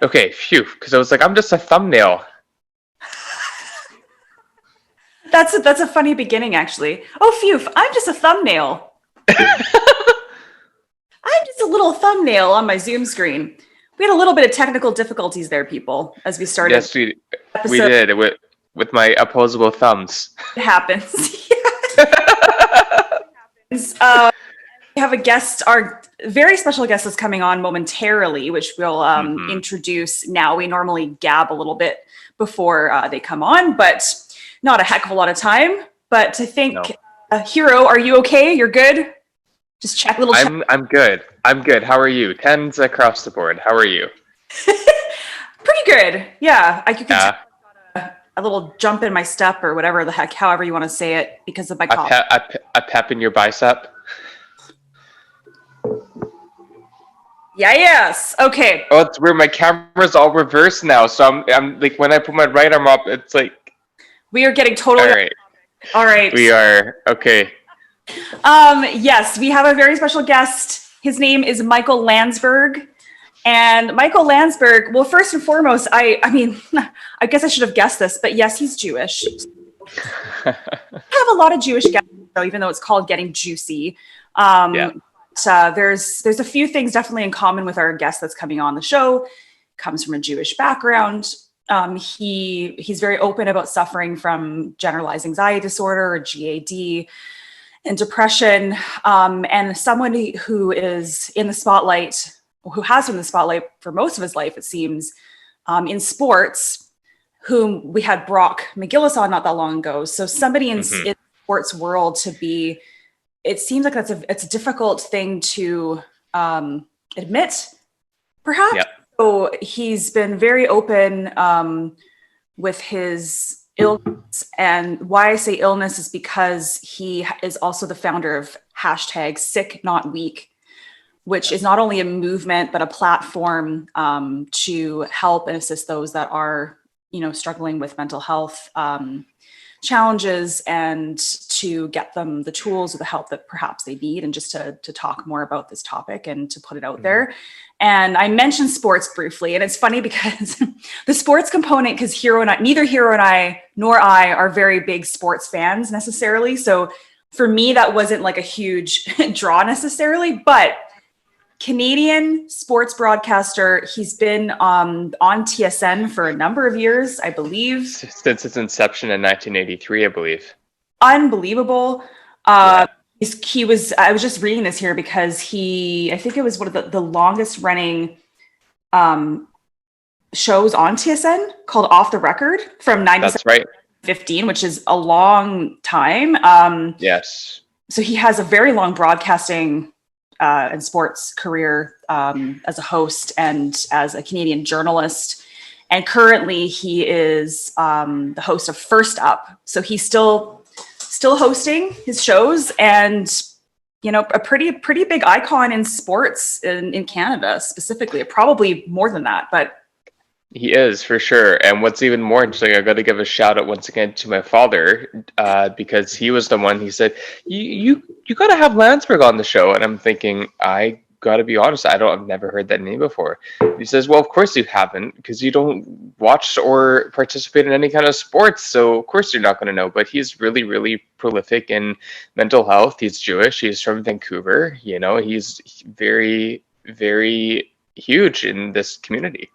Okay, phew, because I was like, I'm just a thumbnail. That's a funny beginning, actually. Oh, phew! I'm just a thumbnail. I'm just a little thumbnail on my Zoom screen. We had a little bit of technical difficulties there, people, as we started Yes, the we episode. did with my opposable thumbs. It happens. We have a guest, our very special guest is coming on momentarily, which we'll Hmm. introduce now. We normally gab a little bit before they come on, but not a heck of a lot of time. But I think, No, Hero, are you okay? You're good? Just check, little check. I'm good. I'm good. How are you? Tens across the board. How are you? Pretty good. Yeah. You can tell Yeah, a little jump in my step or whatever the heck, however you want to say it, because of my cough. a pep in your bicep. Yeah, yes. Okay. Oh, it's weird. My camera's all reversed now, so I'm like when I put my right arm up, it's like We are getting all totally right. all right. We are okay. Yes, we have a very special guest. His name is Michael Landsberg. And Michael Landsberg, well, first and foremost, I mean, I guess I should have guessed this, but yes, he's Jewish. I have a lot of Jewish guests, though, even though it's called Getting Juicy. Yeah. There's a few things definitely in common with our guest that's coming on the show. Comes from a Jewish background. He's very open about suffering from generalized anxiety disorder or GAD and depression, and someone who is in the spotlight, who has been in the spotlight for most of his life, it seems, in sports, whom we had Brock McGillis on not that long ago. So somebody in Hmm. the sports world to be, it seems like it's a difficult thing to admit, perhaps. Yeah. So he's been very open with his illness. And why I say illness is because he is also the founder of hashtag SickNotWeak, which is not only a movement, but a platform to help and assist those that are, struggling with mental health challenges and to get them the tools or the help that perhaps they need, and just to talk more about this topic and to put it out there. And I mentioned sports briefly, and it's funny because the sports component, because neither Hero and I nor I are very big sports fans necessarily. So for me, that wasn't like a huge draw necessarily, but Canadian sports broadcaster. He's been on TSN for a number of years, I believe. Since its inception in 1983, I believe. Unbelievable. Yeah. I was just reading this here because I think it was one of the longest running shows on TSN, called Off the Record, from 97 That's right. 15, which is a long time. Yes. So he has a very long broadcasting and sports career as a host and as a Canadian journalist. And currently he is the host of First Up. So he's still hosting his shows, and a pretty big icon in sports in Canada specifically, probably more than that, but He is for sure. And what's even more interesting, I got to give a shout out once again to my father, because he was the one. He said, "You got to have Landsberg on the show," and I'm thinking, I got to be honest, I've never heard that name before. He says, "Well, of course you haven't, because you don't watch or participate in any kind of sports, so of course you're not going to know." But he's really, really prolific in mental health. He's Jewish. He's from Vancouver. He's very, very huge in this community.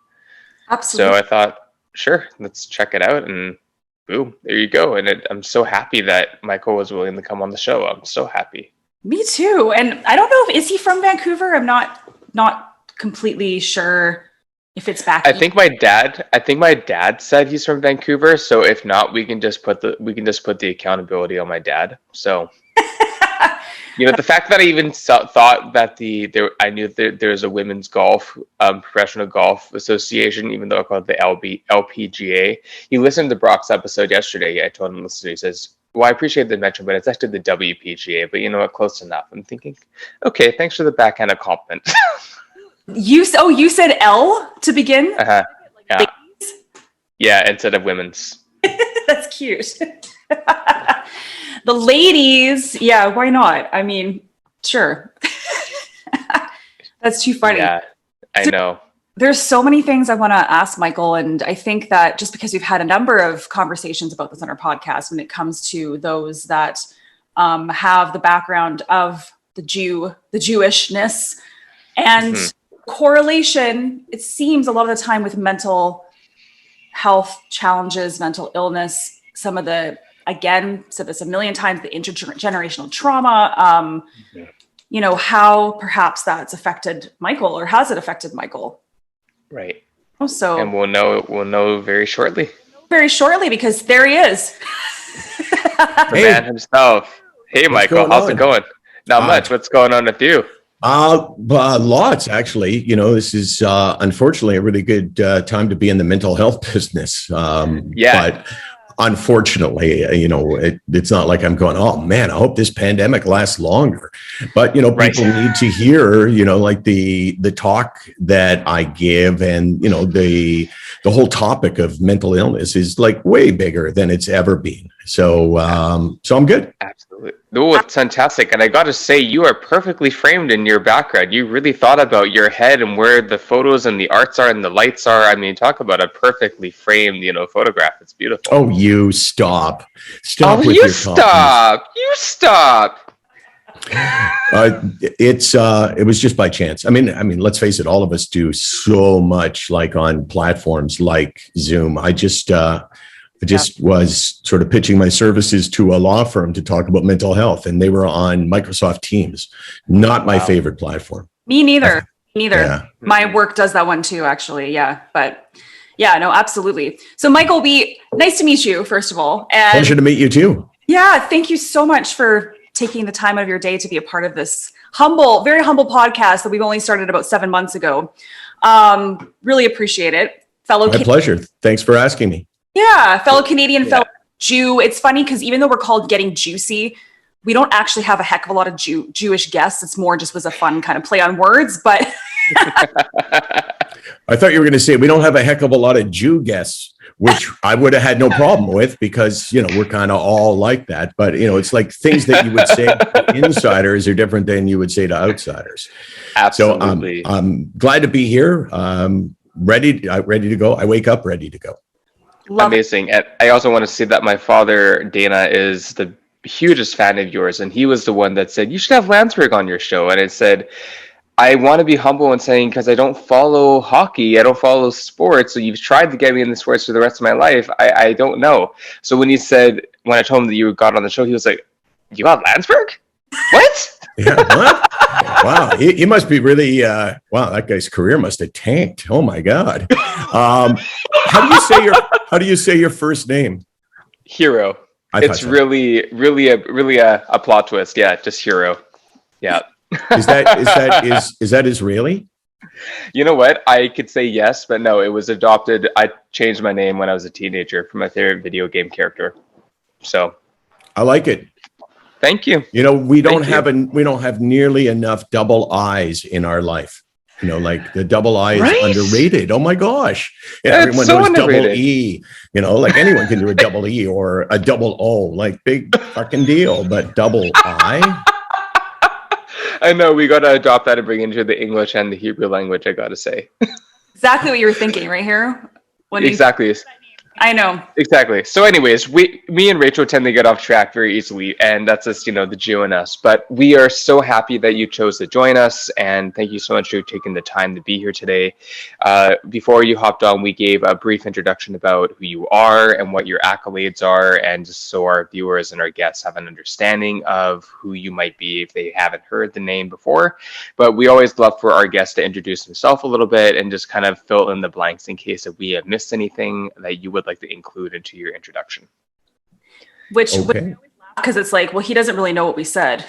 So absolutely. I thought, sure, let's check it out, and boom, there you go. And I'm so happy that Michael was willing to come on the show. I'm so happy. Me too. And I don't know, is he from Vancouver? I'm not completely sure if it's back I east. think my dad said he's from Vancouver. So if not, we can just put the accountability on my dad. So the fact that I even thought that I knew that there was a women's golf professional golf association, even though I called it the LPGA. He listened to Brock's episode yesterday. I told him to listen. He says, "Well, I appreciate the mention, but it's actually the WPGA. But you know what? Close enough." I'm thinking, okay, thanks for the backhanded compliment. You said L to begin? Uh-huh. Yeah, Ladies? yeah. Instead of women's. That's cute. The ladies, yeah, why not? I mean, sure. That's too funny. Yeah, I know. There's so many things I want to ask Michael. And I think that just because we've had a number of conversations about this on our podcast, when it comes to those that have the background of the Jewishness and correlation, it seems a lot of the time with mental health challenges, mental illness, some of the, again, said this a million times, the intergenerational trauma, you know, how perhaps that's affected Michael, or has it affected Michael? Right. So, and we'll know very shortly. Very shortly, because there he is. The man himself. Hey, Michael, how's it going? Not much. What's going on with you? Lots, actually. You know, this is unfortunately a really good time to be in the mental health business. But unfortunately, you know, it's not like I'm going, oh man, I hope this pandemic lasts longer. But, you know, people need to hear, you know, like the talk that I give, and, you know, the whole topic of mental illness is like way bigger than it's ever been. So I'm good. Absolutely. No, it's fantastic. And I got to say, you are perfectly framed in your background. You really thought about your head and where the photos and the arts are and the lights are. I mean, talk about a perfectly framed, you know, photograph. It's beautiful. Oh, you stop. Stop with your stop. You stop. It was just by chance. I mean, let's face it, all of us do so much, like on platforms like Zoom. I just was sort of pitching my services to a law firm to talk about mental health, and they were on Microsoft Teams. Not my favorite platform. Me neither. Yeah. My work does that one too, actually. Yeah. But yeah, no, absolutely. So Michael, nice to meet you, first of all. And pleasure to meet you too. Yeah. Thank you so much for taking the time out of your day to be a part of this very humble podcast that we've only started about 7 months ago. Really appreciate it. My pleasure. Thanks for asking me. Yeah, fellow Canadian, fellow Jew. It's funny because even though we're called Getting Juicy, we don't actually have a heck of a lot of Jewish guests. It's more just was a fun kind of play on words. But I thought you were going to say we don't have a heck of a lot of Jew guests, which I would have had no problem with, because, you know, we're kind of all like that. But, you know, it's like things that you would say to insiders are different than you would say to outsiders. Absolutely. So I'm glad to be here. Ready to go. I wake up ready to go. Amazing. And I also want to say that my father, Dana, is the hugest fan of yours. And he was the one that said, you should have Landsberg on your show. And it said, I want to be humble in saying, because I don't follow hockey, I don't follow sports. So you've tried to get me in the sports for the rest of my life. I don't know. So when I told him that you got on the show, he was like, you got Landsberg? What? Yeah, what? Wow, he must be really, wow, that guy's career must have tanked. Oh my God. How do you say your first name? Hero. It's really a plot twist. Yeah, just Hero. Yeah. Is that Israeli? You know what? I could say yes, but no, it was adopted. I changed my name when I was a teenager for my favorite video game character. So I like it. Thank you. You know, we don't have nearly enough double I's in our life. You know, like the double I is underrated. Oh my gosh. Yeah, everyone knows underrated. Double E. You know, like anyone can do a double E or a double O, like big fucking deal. But double I? I know, we got to adopt that and bring it into the English and the Hebrew language, I got to say. Exactly what you were thinking right here. Exactly. I know. Exactly. So anyways, me and Rachel tend to get off track very easily, and that's just, the Jew in us. But we are so happy that you chose to join us, and thank you so much for taking the time to be here today. Before you hopped on, we gave a brief introduction about who you are and what your accolades are, and just so our viewers and our guests have an understanding of who you might be if they haven't heard the name before. But we always love for our guests to introduce themselves a little bit and just kind of fill in the blanks in case if we have missed anything that you would like to include into your introduction. Which, because it's like, well, he doesn't really know what we said.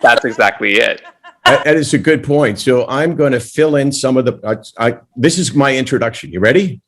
That's exactly it. That is a good point. So I'm going to fill in some of the, this is my introduction. You ready?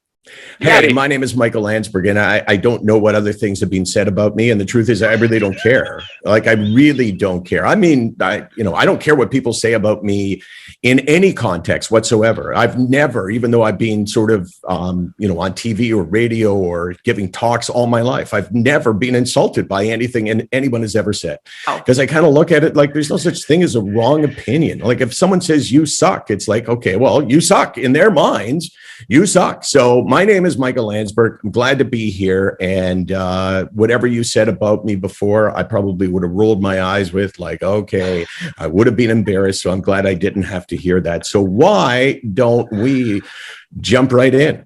Hey, my name is Michael Landsberg, and I don't know what other things have been said about me. And the truth is, I really don't care. Like, I really don't care. I mean, I don't care what people say about me in any context whatsoever. I've never, even though I've been sort of, on TV or radio or giving talks all my life, I've never been insulted by anything anyone has ever said. Because I kind of look at it like there's no such thing as a wrong opinion. Like, if someone says you suck, it's like, okay, well, you suck. In their minds, you suck. So my name is Michael Landsberg. I'm glad to be here. And whatever you said about me before, I probably would have rolled my eyes with, like, okay, I would have been embarrassed. So I'm glad I didn't have to hear that. So why don't we jump right in?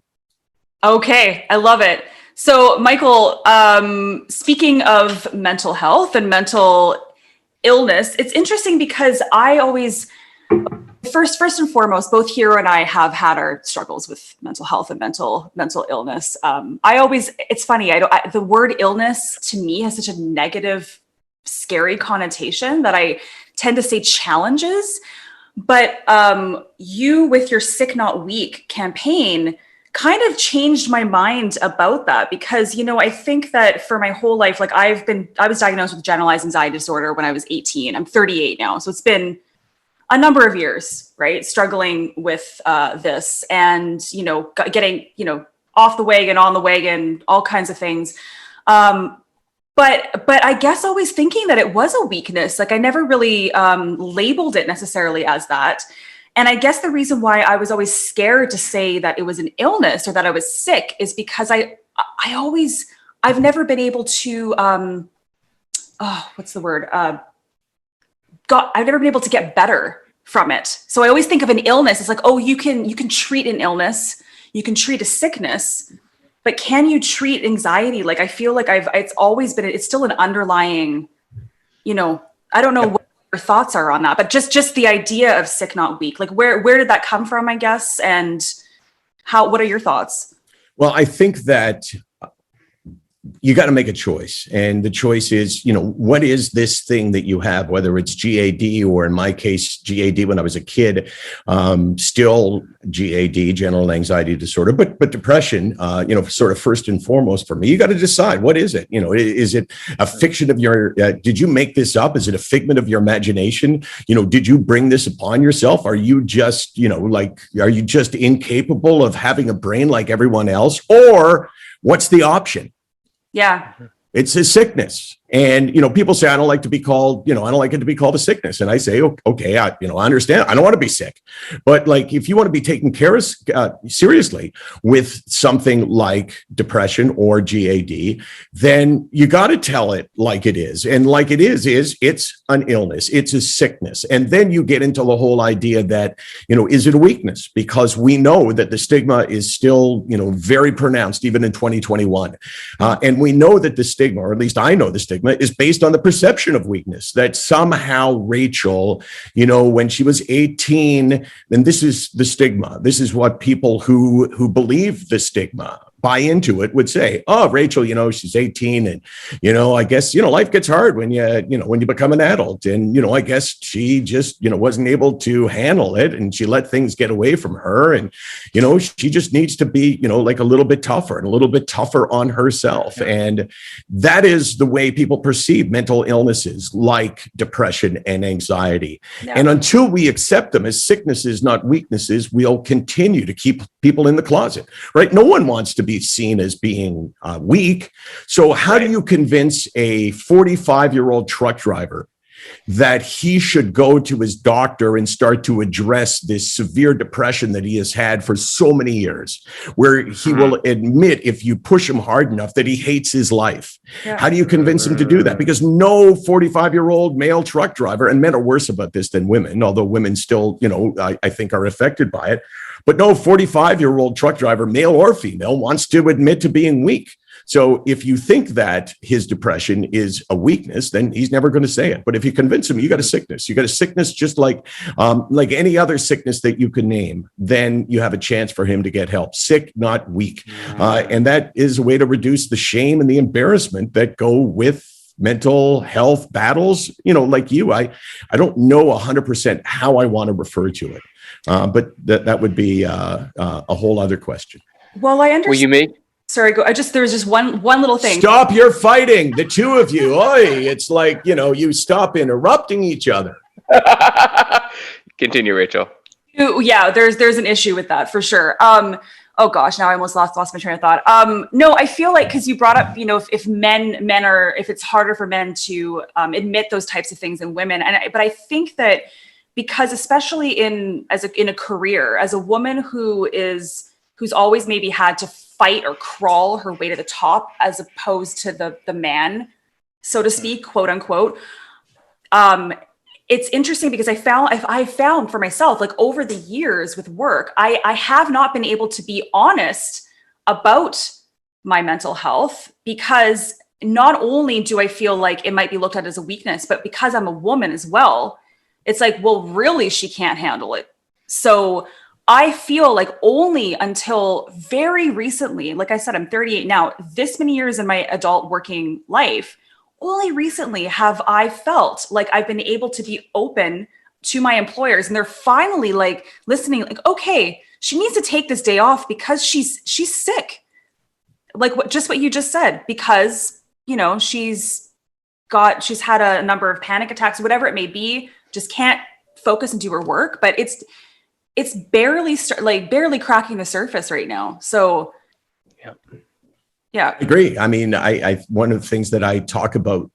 Okay, I love it. So Michael, speaking of mental health and mental illness, it's interesting because I always... First and foremost, both Hero and I have had our struggles with mental health and mental illness. It's funny. The word illness to me has such a negative, scary connotation that I tend to say challenges. But you, with your SickNotWeak campaign, kind of changed my mind about that, because, I think that for my whole life, like I was diagnosed with generalized anxiety disorder when I was 18. I'm 38 now. So it's been a number of years, right? Struggling with this and, getting, off the wagon, on the wagon, all kinds of things. But I guess always thinking that it was a weakness. Like, I never really labeled it necessarily as that. And I guess the reason why I was always scared to say that it was an illness or that I was sick is because I've never been able to, what's the word? I've never been able to get better from it. So I always think of an illness. It's like, oh, you can treat an illness, you can treat a sickness, but can you treat anxiety? Like, I feel like it's still an underlying, I don't know what your thoughts are on that, but just the idea of SickNotWeak, like where did that come from, I guess? And what are your thoughts? Well, I think that you got to make a choice. And the choice is, what is this thing that you have, whether it's GAD or in my case, GAD when I was a kid, still GAD, general anxiety disorder, but depression, sort of first and foremost for me. You got to decide, what is it? Is it a fiction of your, did you make this up? Is it a figment of your imagination? Did you bring this upon yourself? Are you just, are you just incapable of having a brain like everyone else? Or what's the option? Yeah. It's a sickness. And, people say, I don't like it to be called a sickness. And I say, okay, I understand. I don't want to be sick. But like, if you want to be taken care of seriously with something like depression or GAD, then you got to tell it like it is. And like it is it's an illness. It's a sickness. And then you get into the whole idea that, is it a weakness? Because we know that the stigma is still, very pronounced, even in 2021. And we know that the stigma, or at least I know the stigma, is based on the perception of weakness, that somehow Rachel, when she was 18, and this is the stigma. This is what people who believe the stigma, buy into it, would say, oh, Rachel, she's 18 and, I guess, life gets hard when you become an adult. And, I guess she just, wasn't able to handle it and she let things get away from her. And, she just needs to be, like a little bit tougher and a little bit tougher on herself. And that is the way people perceive mental illnesses like depression and anxiety. Yeah. And until we accept them as sicknesses, not weaknesses, we'll continue to keep people in the closet, right? No one wants to be seen as being weak. So how do you convince a 45-year-old truck driver that he should go to his doctor and start to address this severe depression that he has had for so many years, where he will admit, if you push him hard enough, that he hates his life? Yeah. How do you convince him to do that? Because no 45-year-old male truck driver, and men are worse about this than women, although women still, I think are affected by it. But no 45-year-old truck driver, male or female, wants to admit to being weak. So if you think that his depression is a weakness, then he's never going to say it. But if you convince him, you got a sickness. You got a sickness just like any other sickness that you can name, then you have a chance for him to get help. Sick, not weak. And that is a way to reduce the shame and the embarrassment that go with mental health battles. Like you, I don't know 100% how I want to refer to it. But that would be a whole other question. Well, I understand. Will you make? Sorry, there's just one little thing. Stop your fighting, the two of you. Oy, it's like, you stop interrupting each other. Continue, Rachel. Yeah, there's an issue with that for sure. Oh gosh, now I almost lost my train of thought. No, I feel like, because you brought up, if it's harder for men to admit those types of things than women, but I think that because especially in a career, as a woman who's always maybe had to fight or crawl her way to the top, as opposed to the man, so to speak, quote unquote. It's interesting because I found for myself, like over the years with work, I have not been able to be honest about my mental health, because not only do I feel like it might be looked at as a weakness, but because I'm a woman as well, it's like, well, really, she can't handle it. So I feel like only until very recently, like I said, I'm 38 now, this many years in my adult working life, only recently have I felt like I've been able to be open to my employers, and they're finally like listening, like, okay, she needs to take this day off because she's sick. Like what you just said, because, she's had a number of panic attacks, whatever it may be, just can't focus and do her work, but it's barely barely cracking the surface right now. So yeah. I agree. I mean, I one of the things that I talk about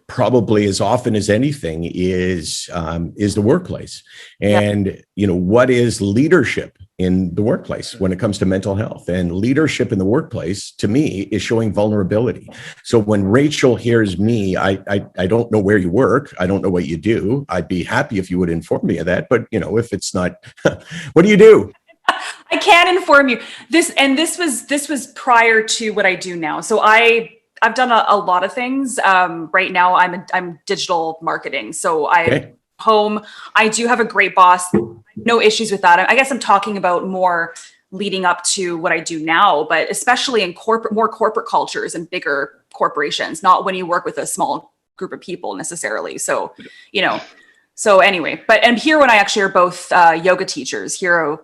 probably as often as anything is the workplace, and what is leadership in the workplace when it comes to mental health. And leadership in the workplace, to me, is showing vulnerability. So when Rachel hears me, I don't know where you work, I don't know what you do. I'd be happy if you would inform me of that. But if it's not, what do you do? I can inform you. This was prior to what I do now. So I've done a lot of things. Right now I'm digital marketing. So I'm home. I do have a great boss. No issues with that. I guess I'm talking about more leading up to what I do now, but especially in more corporate cultures and bigger corporations, not when you work with a small group of people necessarily. So, so anyway, and Hero and I actually are both yoga teachers. Hero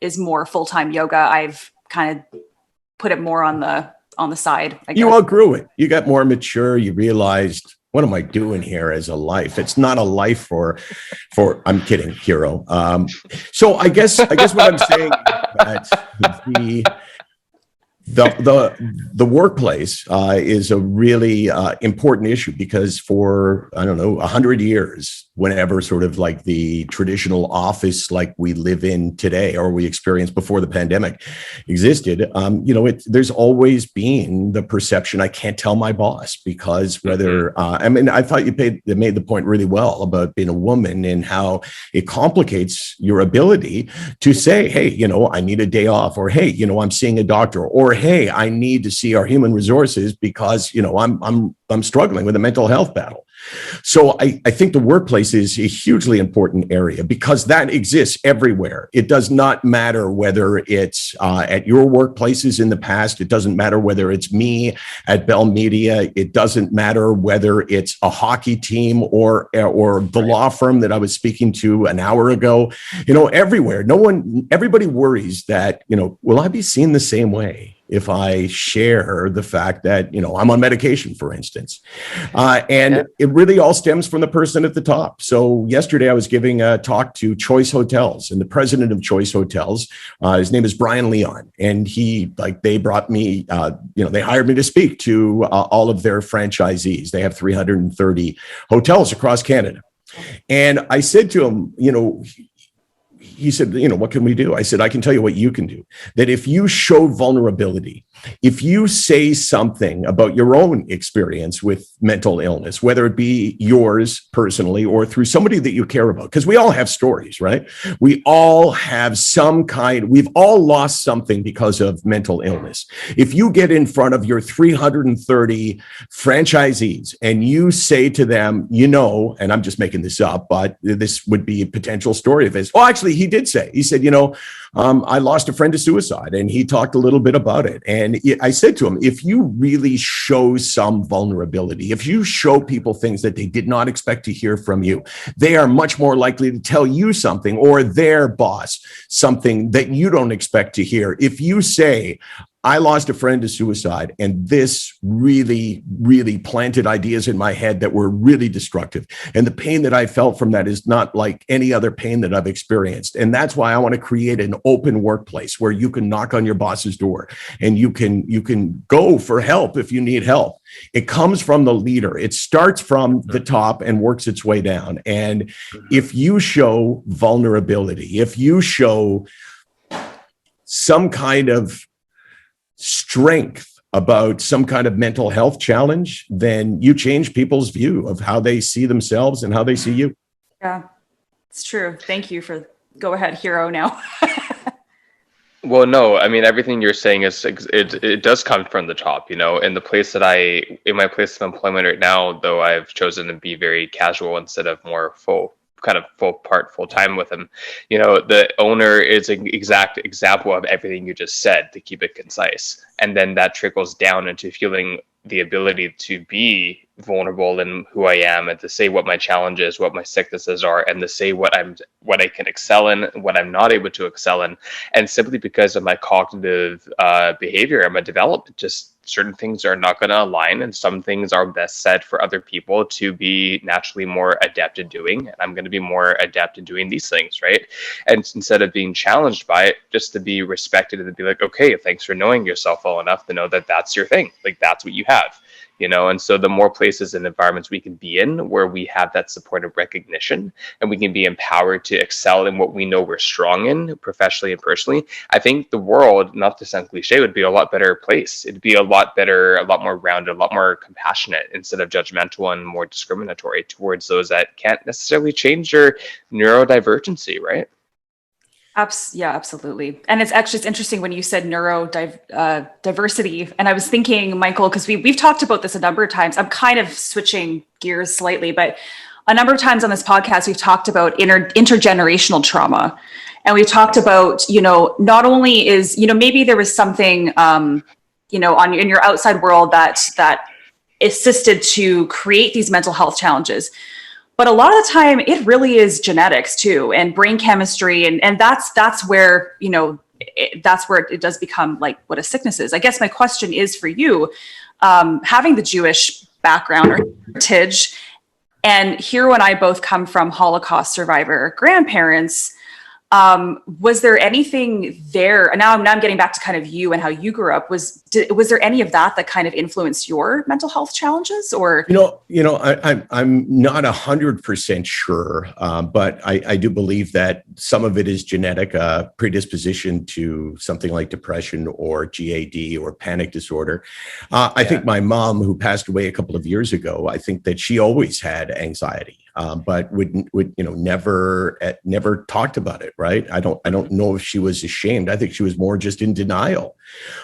is more full-time yoga. I've kind of put it more on the side. I guess. You outgrew it. You got more mature. You realized, what am I doing here as a life? It's not a life for I'm kidding, Hero. So I guess what I'm saying is that the workplace is a really important issue, because for 100 years, whenever sort of like the traditional office like we live in today, or we experienced before the pandemic existed, there's always been the perception, I can't tell my boss, because whether I thought you made the point really well about being a woman and how it complicates your ability to say, hey, I need a day off, or hey, I'm seeing a doctor, or hey, I need to see our human resources because I'm struggling with a mental health battle. So I think the workplace is a hugely important area, because that exists everywhere. It does not matter whether it's at your workplaces in the past. It doesn't matter whether it's me at Bell Media. It doesn't matter whether it's a hockey team or the law firm that I was speaking to an hour ago. Everywhere. Everybody worries that, will I be seen the same way if I share the fact that, I'm on medication, for instance. It really all stems from the person at the top. So yesterday I was giving a talk to Choice Hotels, and the president of Choice Hotels, his name is Brian Leon. And they brought me, they hired me to speak to all of their franchisees. They have 330 hotels across Canada. And I said to him, he said, what can we do? I said, I can tell you what you can do. That if you show vulnerability, if you say something about your own experience with mental illness, whether it be yours personally or through somebody that you care about, because we all have stories, right? We all have we've all lost something because of mental illness. If you get in front of your 330 franchisees and you say to them, and I'm just making this up, but this would be a potential story of this. Oh, actually, actually, he did say, he said, I lost a friend to suicide, and he talked a little bit about it. And I said to him, if you really show some vulnerability, if you show people things that they did not expect to hear from you, they are much more likely to tell you something, or their boss something that you don't expect to hear. If you say, I lost a friend to suicide, and this really, really planted ideas in my head that were really destructive. And the pain that I felt from that is not like any other pain that I've experienced. And that's why I want to create an open workplace where you can knock on your boss's door and you can go for help if you need help. It comes from the leader. It starts from the top and works its way down. And if you show vulnerability, if you show some kind of strength about some kind of mental health challenge, then you change people's view of how they see themselves and how they see you. Yeah, it's true. Thank you for go ahead, hero now. Well, no, I mean, everything you're saying is, it does come from the top, in the place in my place of employment right now, though I've chosen to be very casual instead of more full time with him. The owner is an exact example of everything you just said, to keep it concise. And then that trickles down into feeling the ability to be vulnerable in who I am, and to say what my challenges, what my sicknesses are, and to say what I can excel in, what I'm not able to excel in. And simply because of my cognitive behavior and my development, just certain things are not going to align, and some things are best said for other people to be naturally more adept at doing. And I'm going to be more adept at doing these things, right? And instead of being challenged by it, just to be respected and to be like, okay, thanks for knowing yourself well enough to know that that's your thing. Like, that's what you have. And so the more places and environments we can be in where we have that support and recognition, and we can be empowered to excel in what we know we're strong in, professionally and personally, I think the world, not to sound cliche, would be a lot better place. It'd be a lot better, a lot more rounded, a lot more compassionate, instead of judgmental and more discriminatory towards those that can't necessarily change their neurodivergency, right? Yeah, absolutely. And it's interesting when you said diversity. And I was thinking, Michael, because we've talked about this a number of times. I'm kind of switching gears slightly, but a number of times on this podcast, we've talked about intergenerational trauma. And we've talked about, not only is, maybe there was something, in your outside world that assisted to create these mental health challenges. But a lot of the time, it really is genetics too, and brain chemistry, and that's where that's where it does become like what a sickness is. I guess my question is for you, having the Jewish background or heritage, and Hero and I both come from Holocaust survivor grandparents. Was there anything there? And now I'm getting back to kind of you and how you grew up. Was there any of that kind of influenced your mental health challenges, or? I'm not 100% sure, but I do believe that some of it is genetic, predisposition to something like depression or GAD or panic disorder. I think my mom, who passed away a couple of years ago, I think that she always had anxiety. But would never talked about it, right? I don't know if she was ashamed. I think she was more just in denial.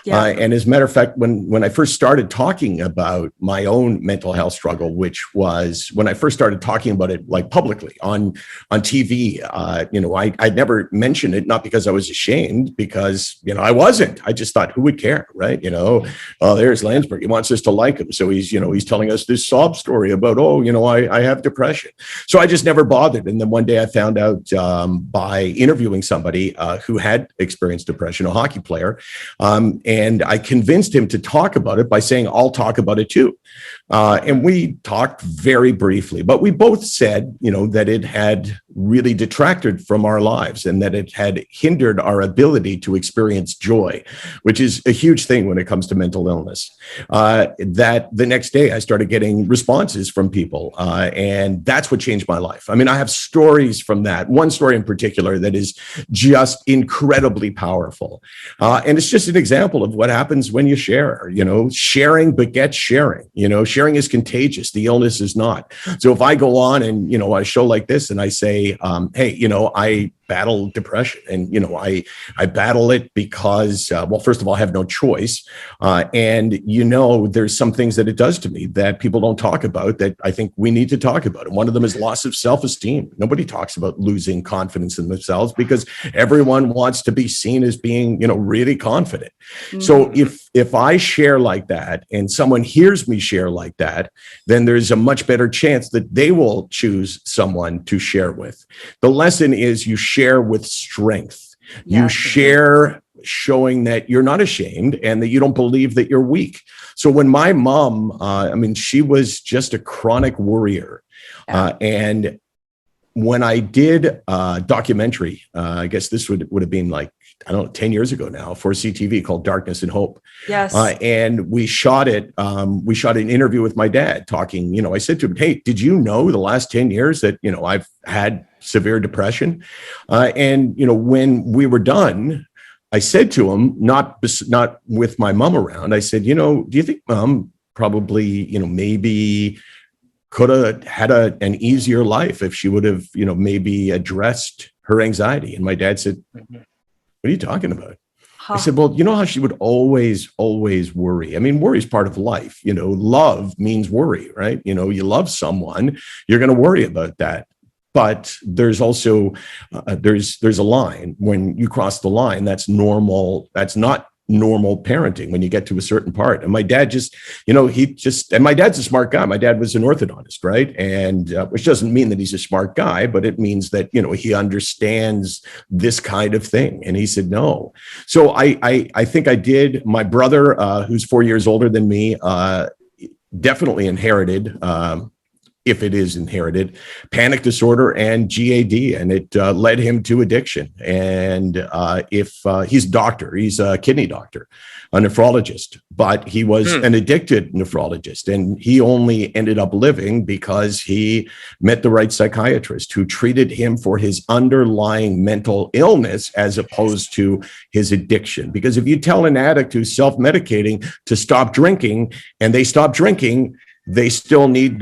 Yeah. And as a matter of fact, when I first started talking about my own mental health struggle, which was when I first started talking about it like publicly on TV, I'd never mentioned it, not because I was ashamed, because I wasn't. I just thought, who would care, right? Oh, there's Landsberg. He wants us to like him, so he's telling us this sob story about I have depression. So I just never bothered. And then one day I found out by interviewing somebody who had experienced depression, a hockey player, and I convinced him to talk about it by saying, I'll talk about it too. And we talked very briefly, but we both said, that it had really detracted from our lives and that it had hindered our ability to experience joy, which is a huge thing when it comes to mental illness. That the next day I started getting responses from people, and that's what changed my life. I mean, I have stories from that. One story in particular that is just incredibly powerful. And it's just an example of what happens when you share, sharing begets sharing. Sharing is contagious. The illness is not. So if I go on and, a show like this and I say, hey, battle depression. And, you know, I battle it because, well, first of all, I have no choice. And, you know, there's some things that it does to me that people don't talk about that I think we need to talk about. And one of them is loss of self-esteem. Nobody talks about losing confidence in themselves because everyone wants to be seen as being, you know, really confident. Mm-hmm. So if I share like that and someone hears me share like that, then there's a much better chance that they will choose someone to share with. The lesson is you share with strength. Yeah. You share showing that you're not ashamed and that you don't believe that you're weak. So when my mom, I mean, she was just a chronic worrier. Yeah. And when I did a documentary, I guess this would have been like, I don't know, 10 years ago now for CTV called Darkness and Hope. Yes. And we shot it. We shot an interview with my dad talking, you know, I said to him, hey, did you know the last 10 years that, you know, I've had severe depression? And, you know, when we were done, I said to him, not with my mom around, I said, you know, do you think mom probably, you know, maybe could have had an easier life if she would have, you know, maybe addressed her anxiety? And my dad said, what are you talking about? Huh. I said, well, you know how she would always worry. I mean, worry is part of life. You know, love means worry, right? You know, you love someone, you're going to worry about that. But there's also, there's a line. When you cross the line, that's normal. That's not normal parenting when you get to a certain part. And my dad just, you know, and my dad's a smart guy. My dad was an orthodontist, right? And which doesn't mean that he's a smart guy, but it means that, you know, he understands this kind of thing. And he said, no. So I think I did. My brother, who's 4 years older than me, definitely inherited, if it is inherited, panic disorder and GAD, and it led him to addiction. And if he's a doctor, he's a kidney doctor, a nephrologist, but he was an addicted nephrologist, and he only ended up living because he met the right psychiatrist who treated him for his underlying mental illness as opposed to his addiction. Because if you tell an addict who's self-medicating to stop drinking and they stop drinking, they still need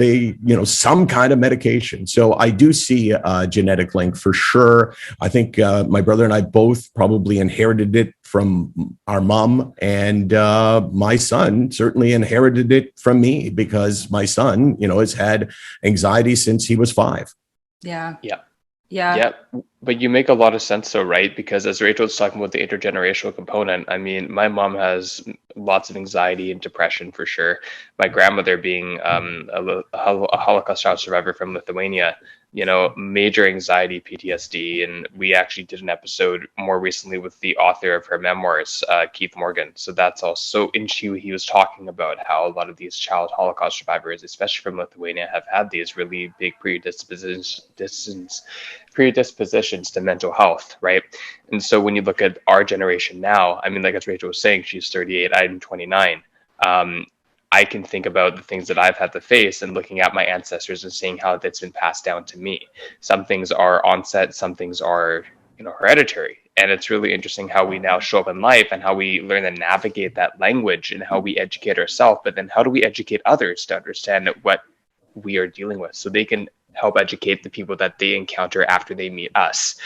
some kind of medication. So I do see a genetic link for sure. I think my brother and I both probably inherited it from our mom, and my son certainly inherited it from me because my son, you know, has had anxiety since he was 5. Yeah. But you make a lot of sense though, right? Because as Rachel was talking about the intergenerational component, I mean, my mom has lots of anxiety and depression for sure. My grandmother being a Holocaust child survivor from Lithuania, you know, major anxiety, PTSD. And we actually did an episode more recently with the author of her memoirs, Keith Morgan. So that's also, he was talking about how a lot of these child Holocaust survivors, especially from Lithuania, have had these really big predispositions to mental health, right? And so when you look at our generation now, I mean, like as Rachel was saying, she's 38, I'm 29. I can think about the things that I've had to face and looking at my ancestors and seeing how that's been passed down to me. Some things are onset, some things are, you know, hereditary. And it's really interesting how we now show up in life and how we learn to navigate that language and how we educate ourselves, but then how do we educate others to understand what we are dealing with so they can help educate the people that they encounter after they meet us,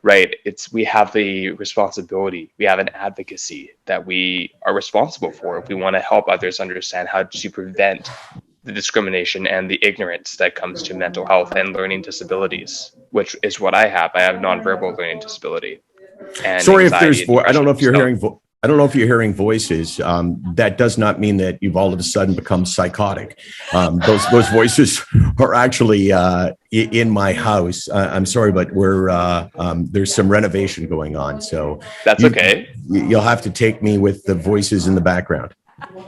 right? We have the responsibility, we have an advocacy that we are responsible for if we want to help others understand how to prevent the discrimination and the ignorance that comes to mental health and learning disabilities, which is what I have. I have nonverbal learning disability. And sorry if there's, I don't know if you're hearing, I don't know if you're hearing voices. That does not mean that you've all of a sudden become psychotic. Those voices are actually in my house. I'm sorry, but there's some renovation going on. So that's okay. You'll have to take me with the voices in the background.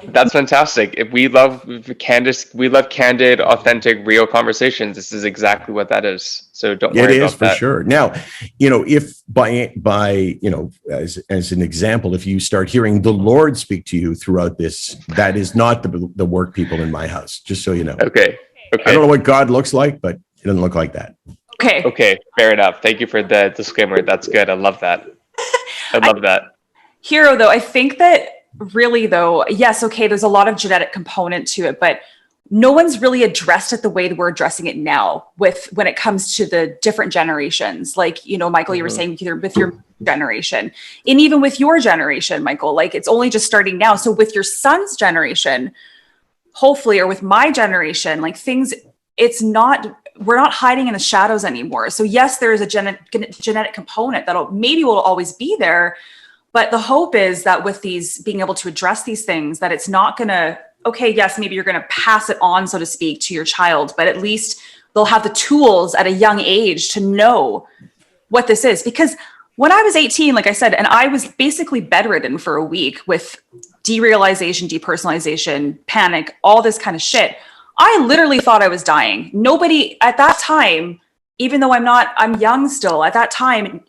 That's fantastic. If we love candid, authentic, real conversations. This is exactly what that is. So don't worry about that. It is for sure. Now, you know, if by you know, as an example, if you start hearing the Lord speak to you throughout this, that is not the work people in my house. Just so you know. Okay. I don't know what God looks like, but it doesn't look like that. Okay. Fair enough. Thank you for the disclaimer. That's good. I love that. I love that. Hero, though, I think that really, though, yes, okay, there's a lot of genetic component to it, but no one's really addressed it the way that we're addressing it now when it comes to the different generations. Like, you know, Michael, you were saying with your generation, and even with your generation, Michael, like it's only just starting now. So with your son's generation, hopefully, or with my generation, like we're not hiding in the shadows anymore. So yes, there is a genetic component maybe will always be there. But the hope is that with these being able to address these things, that it's not going to, okay, yes, maybe you're going to pass it on, so to speak, to your child, but at least they'll have the tools at a young age to know what this is. Because when I was 18, like I said, and I was basically bedridden for a week with derealization, depersonalization, panic, all this kind of shit, I literally thought I was dying. Nobody at that time, even though I'm young still, at that time,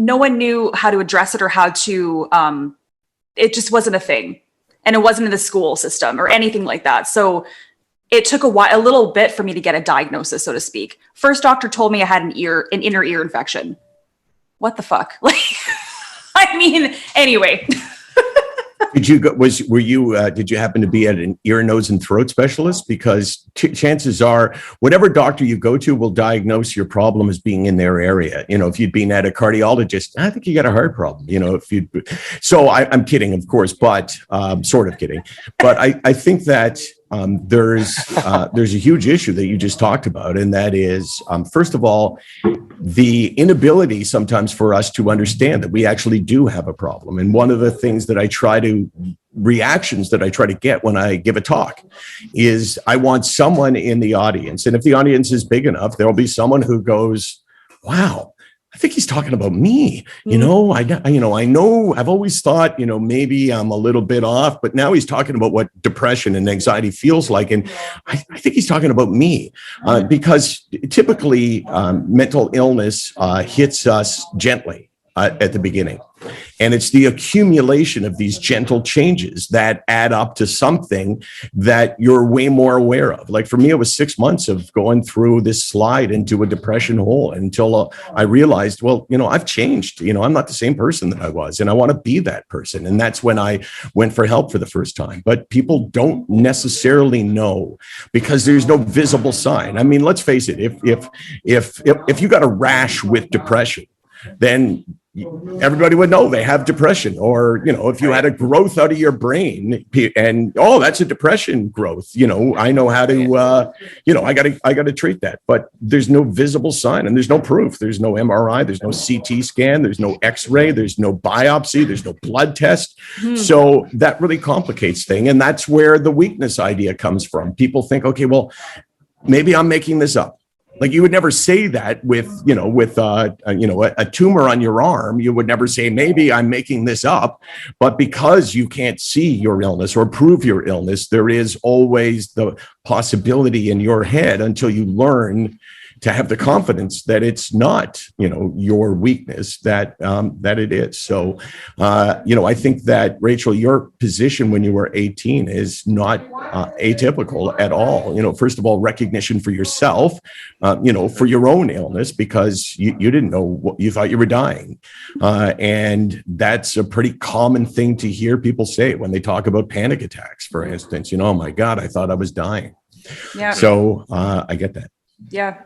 no one knew how to address it or how to, it just wasn't a thing. And it wasn't in the school system or anything like that. So it took a little bit for me to get a diagnosis, so to speak. First doctor told me I had an inner ear infection. What the fuck? Like, I mean, anyway. Did you happen to be at an ear, nose, and throat specialist? Because chances are, whatever doctor you go to will diagnose your problem as being in their area. You know, if you'd been at a cardiologist, I think you got a heart problem. You know, I'm kidding, of course, but sort of kidding. But I think that there's a huge issue that you just talked about, and that is, first of all, the inability sometimes for us to understand that we actually do have a problem. And one of the things that reactions that I try to get when I give a talk is I want someone in the audience, and if the audience is big enough, there'll be someone who goes, wow, I think he's talking about me. You know, I know I've always thought, you know, maybe I'm a little bit off, but now he's talking about what depression and anxiety feels like. And I think he's talking about me because typically mental illness hits us gently at the beginning. And it's the accumulation of these gentle changes that add up to something that you're way more aware of. Like for me, it was 6 months of going through this slide into a depression hole until I realized, well, you know, I've changed. You know, I'm not the same person that I was, and I want to be that person. And that's when I went for help for the first time. But people don't necessarily know because there's no visible sign. I mean, let's face it. If you got a rash with depression, then everybody would know they have depression. Or, you know, if you had a growth out of your brain and, oh, that's a depression growth, you know, I know how to, you know, I got to treat that. But there's no visible sign and there's no proof. There's no MRI. There's no CT scan. There's no X-ray. There's no biopsy. There's no blood test. So that really complicates things. And that's where the weakness idea comes from. People think, okay, well, maybe I'm making this up. Like you would never say that with a tumor on your arm. You would never say, maybe I'm making this up. But because you can't see your illness or prove your illness, there is always the possibility in your head until you learn to have the confidence that it's not, you know, your weakness, that it is. So, you know, I think that, Rachel, your position when you were 18 is not atypical at all. You know, first of all, recognition for yourself, you know, for your own illness, because you didn't know what you thought you were dying. And that's a pretty common thing to hear people say when they talk about panic attacks, for instance. You know, oh my God, I thought I was dying. Yeah. So I get that. Yeah.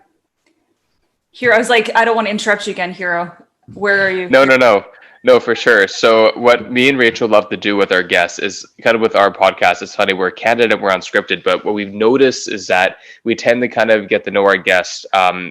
Hero, I was like, I don't want to interrupt you again, Hero. Where are you? No, for sure. So what me and Rachel love to do with our guests is kind of with our podcast, it's funny, we're candid and we're unscripted, but what we've noticed is that we tend to kind of get to know our guests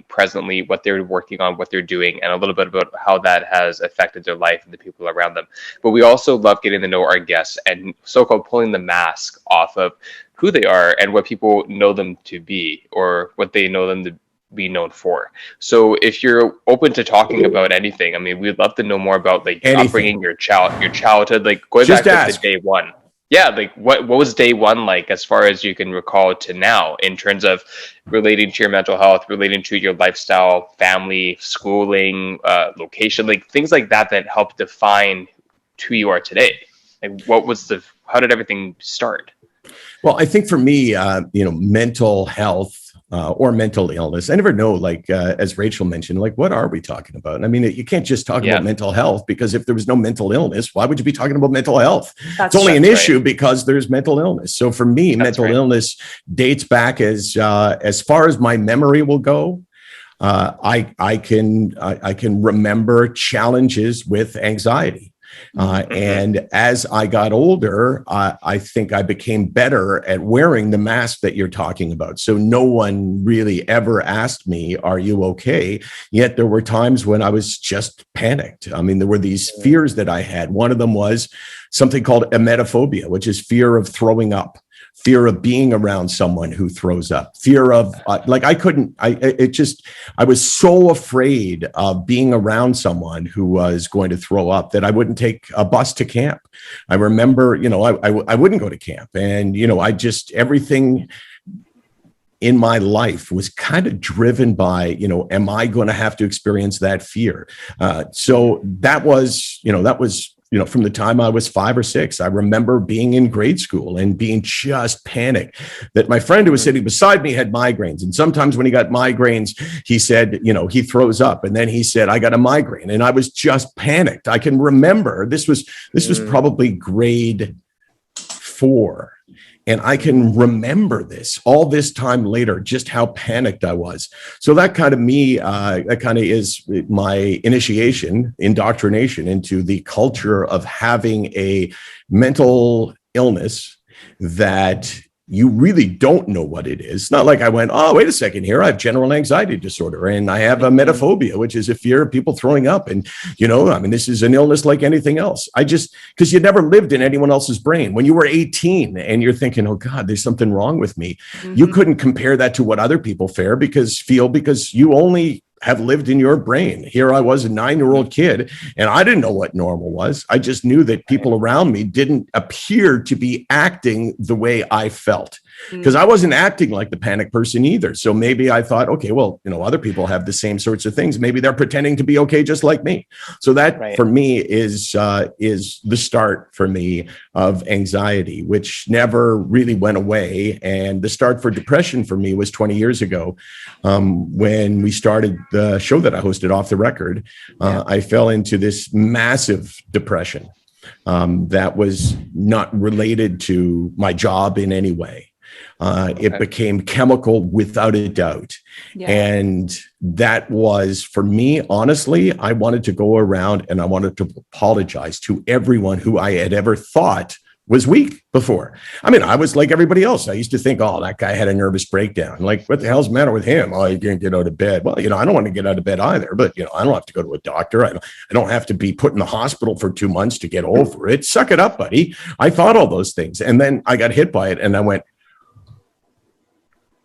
presently, what they're working on, what they're doing, and a little bit about how that has affected their life and the people around them. But we also love getting to know our guests and so-called pulling the mask off of who they are and what people know them to be or what they know them to be known for. So if you're open to talking about anything, I mean, we'd love to know more about like upbringing, your childhood, like going just back to day one. Yeah, like what was day one like as far as you can recall to now in terms of relating to your mental health, relating to your lifestyle, family, schooling, location, like things like that help define who you are today. Like how did everything start? Well, I think for me, you know, mental health or mental illness. I never know, like, as Rachel mentioned, like, what are we talking about? I mean, you can't just talk about mental health, because if there was no mental illness, why would you be talking about mental health? It's only an issue because there's mental illness. So for me, mental illness dates back as far as my memory will go. I can remember challenges with anxiety. And as I got older, I think I became better at wearing the mask that you're talking about. So no one really ever asked me, are you okay? Yet there were times when I was just panicked. I mean, there were these fears that I had. One of them was something called emetophobia, which is fear of throwing up. Fear of being around someone who throws up, fear of I was so afraid of being around someone who was going to throw up that I wouldn't take a bus to camp. I remember, I wouldn't go to camp, and, everything in my life was kind of driven by, am I going to have to experience that fear? So that was from the time I was 5 or 6, I remember being in grade school and being just panicked that my friend who was sitting beside me had migraines. And sometimes when he got migraines, he said, he throws up. And then he said, I got a migraine. And I was just panicked. I can remember this was probably grade 4. And I can remember this all this time later, just how panicked I was. So that kind of is my indoctrination into the culture of having a mental illness that you really don't know what it is. It's not like I went, oh, wait a second here, I have general anxiety disorder and I have emetophobia, which is a fear of people throwing up. And, this is an illness like anything else. Because you never lived in anyone else's brain. When you were 18 and you're thinking, oh God, there's something wrong with me. You couldn't compare that to what other people feel because you only have lived in your brain. Here I was, a 9-year-old kid, and I didn't know what normal was. I just knew that people around me didn't appear to be acting the way I felt, because I wasn't acting like the panic person either. So maybe I thought, okay, well, other people have the same sorts of things. Maybe they're pretending to be okay just like me. So that for me is the start for me of anxiety, which never really went away. And the start for depression for me was 20 years ago, when we started the show that I hosted, Off the Record. I fell into this massive depression that was not related to my job in any way. It became chemical without a doubt. And that was, for me, honestly, I wanted to go around and I wanted to apologize to everyone who I had ever thought was weak before. I mean, I was like everybody else. I used to think, oh, that guy had a nervous breakdown. Like, what the hell's the matter with him? Oh, he can't get out of bed. Well, I don't want to get out of bed either, but, I don't have to go to a doctor. I don't have to be put in the hospital for 2 months to get over it. Suck it up, buddy. I thought all those things. And then I got hit by it and I went,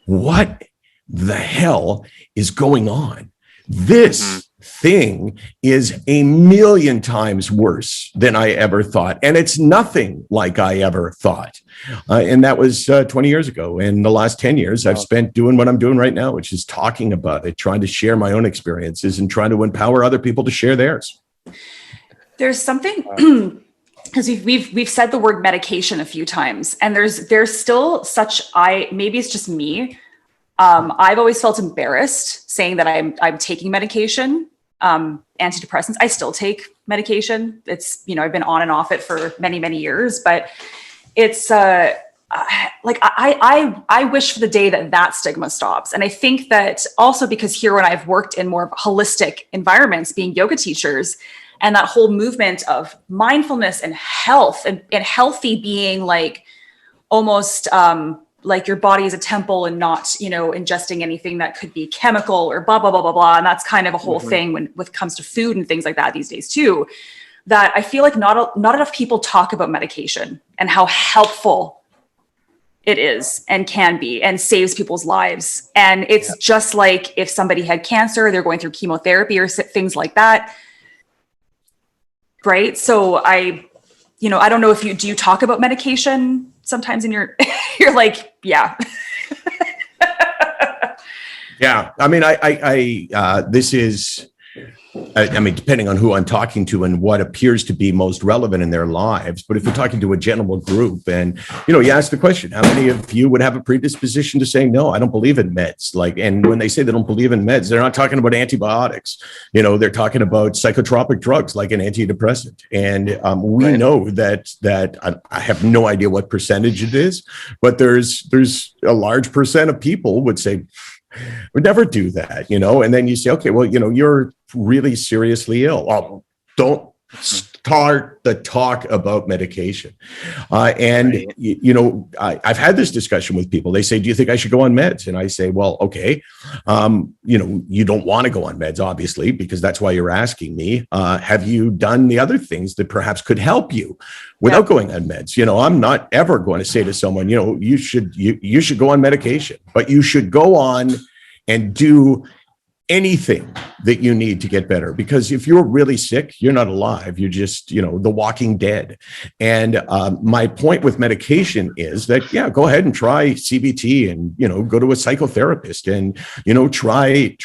what the hell is going on? This thing is a million times worse than I ever thought. And it's nothing like I ever thought. And that was 20 years ago. And the last 10 years I've spent doing what I'm doing right now, which is talking about it, trying to share my own experiences and trying to empower other people to share theirs. There's something, because we've said the word medication a few times, and there's still maybe it's just me. I've always felt embarrassed saying that I'm taking medication, antidepressants. I still take medication. It's, I've been on and off it for many, many years, but it's I wish for the day that stigma stops. And I think that also because here, when I've worked in more holistic environments, being yoga teachers, and that whole movement of mindfulness and health and healthy being like almost, like your body is a temple and not, ingesting anything that could be chemical or blah, blah, blah, blah, blah. And that's kind of a whole thing when it comes to food and things like that these days too, that I feel like not enough people talk about medication and how helpful it is and can be and saves people's lives. And it's just like if somebody had cancer, they're going through chemotherapy or things like that. Right. So I don't know if do you talk about medication sometimes in your, you're like, yeah. Yeah. I mean, this is I mean, depending on who I'm talking to and what appears to be most relevant in their lives. But if you're talking to a general group and, you ask the question, how many of you would have a predisposition to say, no, I don't believe in meds? And when they say they don't believe in meds, they're not talking about antibiotics. They're talking about psychotropic drugs like an antidepressant. And we know that I have no idea what percentage it is, but there's a large percent of people would say, would never do that, and then you say, okay, well, you're really seriously ill. Well, don't start the talk about medication. I've had this discussion with people. They say, do you think I should go on meds? And I say, well, okay. You don't want to go on meds, obviously, because that's why you're asking me. Have you done the other things that perhaps could help you without going on meds? I'm not ever going to say to someone, you should go on medication, but you should go on and do anything that you need to get better, because if you're really sick, you're not alive. You're just, the walking dead. And my point with medication is that, go ahead and try CBT and, go to a psychotherapist and, try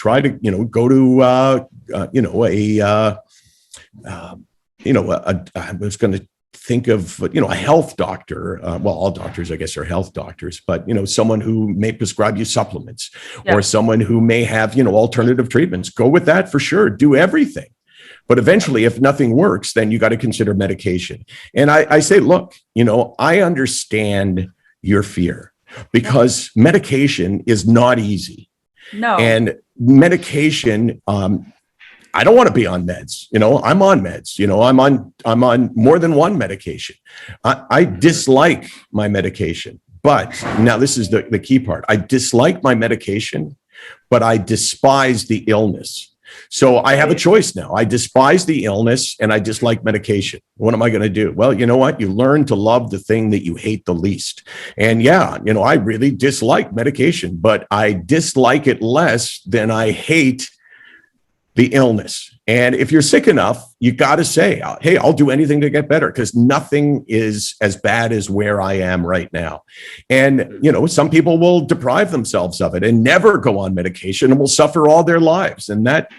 to, go to, I was going to think of, a health doctor. Well, all doctors, I guess, are health doctors, but, someone who may prescribe you supplements or someone who may have, alternative treatments. Go with that for sure. Do everything. But eventually, if nothing works, then you got to consider medication. And I say, look, I understand your fear because medication is not easy. No. And medication, I don't want to be on meds. I'm on meds. I'm on more than one medication. I dislike my medication, but now this is the key part. I dislike my medication, but I despise the illness. So I have a choice now. I despise the illness and I dislike medication. What am I going to do? Well, you know what? You learn to love the thing that you hate the least. And I really dislike medication, but I dislike it less than I hate the illness. And if you're sick enough, you got to say, hey, I'll do anything to get better, because nothing is as bad as where I am right now. And, some people will deprive themselves of it and never go on medication and will suffer all their lives. And that,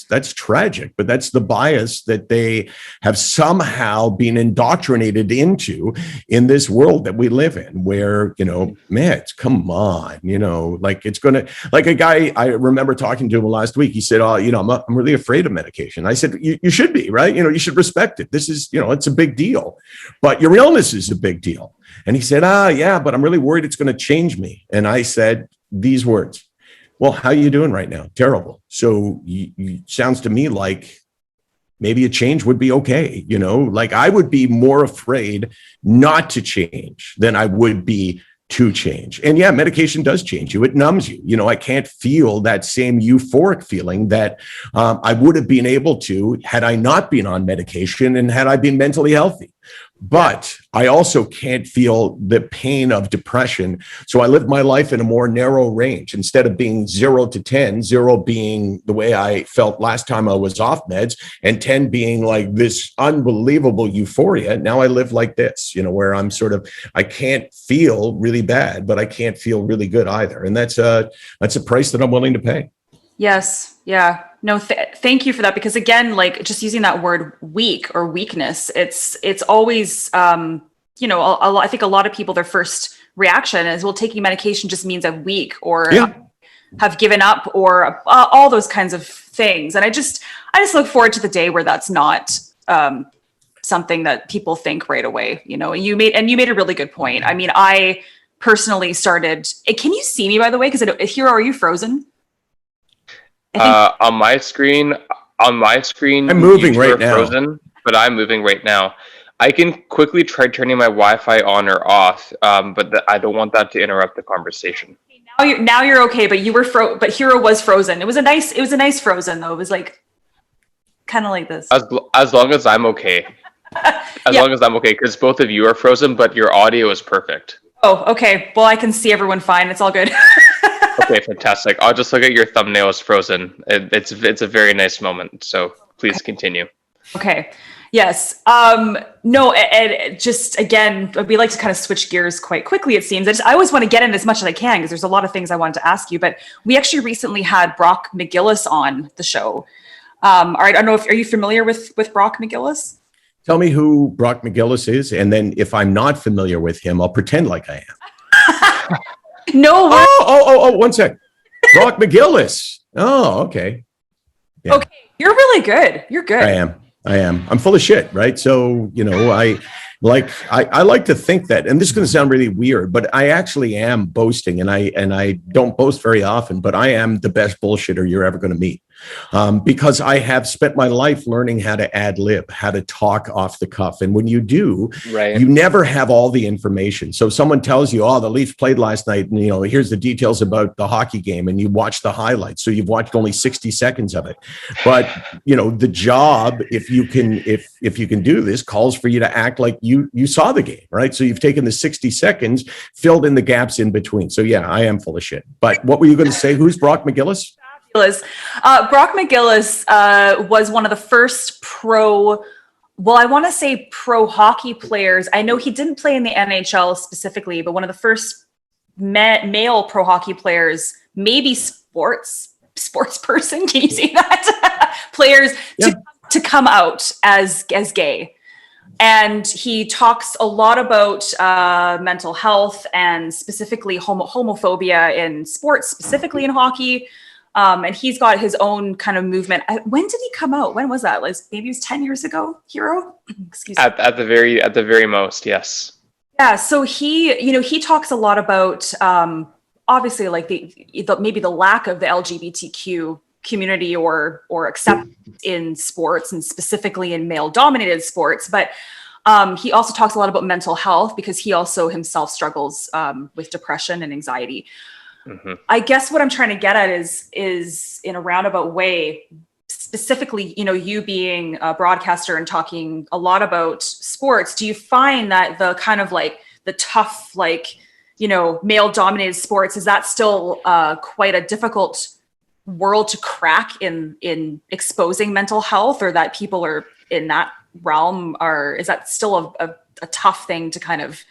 that's tragic, but that's the bias that they have somehow been indoctrinated into in this world that we live in, where, meds, come on, it's going to, like a guy, I remember talking to him last week. He said, I'm really afraid of medication. I said, you should be, right? You should respect it. This is, it's a big deal, but your illness is a big deal. And he said, yeah, but I'm really worried it's going to change me. And I said these words, well, how are you doing right now? Terrible. So sounds to me like maybe a change would be okay. I would be more afraid not to change than I would be to change. And medication does change you. It numbs you. I can't feel that same euphoric feeling that I would have been able to had I not been on medication and had I been mentally healthy. But I also can't feel the pain of depression. So I live my life in a more narrow range. Instead of being 0 to 10, 0 being the way I felt last time I was off meds, and 10 being like this unbelievable euphoria. Now I live like this, where I'm I can't feel really bad, but I can't feel really good either. And that's a price that I'm willing to pay. Yes. Yeah. No, thank you for that. Because again, just using that word weak or weakness, it's always, I think a lot of people, their first reaction is, well, taking medication just means I'm weak or have given up or all those kinds of things. And I just look forward to the day where that's not something that people think right away, and you made a really good point. I mean, I personally started, can you see me, by the way? Because Hero, are you frozen? On my screen, I'm moving right now. Frozen, but I'm moving right now. I can quickly try turning my Wi-Fi on or off, but I don't want that to interrupt the conversation. Now you're okay, but you were but Hero was frozen. It was a nice frozen though. It was kind of like this. As long as I'm okay. As long as I'm okay, because both of you are frozen, but your audio is perfect. Oh, okay. Well, I can see everyone fine. It's all good. Okay, fantastic. I'll just look at your thumbnail is frozen. It's a very nice moment. So please continue. Okay. Yes. No, and just again, we like to kind of switch gears quite quickly, it seems. I always want to get in as much as I can because there's a lot of things I wanted to ask you. But we actually recently had Brock McGillis on the show. All right, I don't know if, are you familiar with Brock McGillis? Tell me who Brock McGillis is, and then if I'm not familiar with him, I'll pretend like I am. No. One sec. Brock McGillis. Oh, okay. Yeah. Okay, you're really good. You're good. I am. I'm full of shit, right? So, I like to think that, and this is going to sound really weird, but I actually am boasting, and I don't boast very often, but I am the best bullshitter you're ever going to meet. Because I have spent my life learning how to ad lib, how to talk off the cuff. And when you do, you never have all the information. So someone tells you, oh, the Leafs played last night, and here's the details about the hockey game, and you watch the highlights. So you've watched only 60 seconds of it. But the job, if you can do this, calls for you to act like you saw the game, right? So you've taken the 60 seconds, filled in the gaps in between. So yeah, I am full of shit. But what were you going to say? Who's Brock McGillis? Brock McGillis was one of the first pro hockey players. I know he didn't play in the NHL specifically, but one of the first male pro hockey players, maybe sports person. Can you say that? Players to come out as gay. And he talks a lot about mental health and specifically homophobia in sports, specifically in hockey. And he's got his own kind of movement. When did he come out? When was that? Like maybe it was 10 years ago, Hero? Excuse me. At the very most, yes. Yeah. So he talks a lot about, obviously like maybe the lack of the LGBTQ community or acceptance in sports, and specifically in male dominated sports. But he also talks a lot about mental health, because he also himself struggles with depression and anxiety. Mm-hmm. I guess what I'm trying to get at is in a roundabout way, specifically, you being a broadcaster and talking a lot about sports, do you find that the kind of like the tough, male dominated sports, is that still quite a difficult world to crack in exposing mental health, or that people are in that realm, or is that still a tough thing to kind of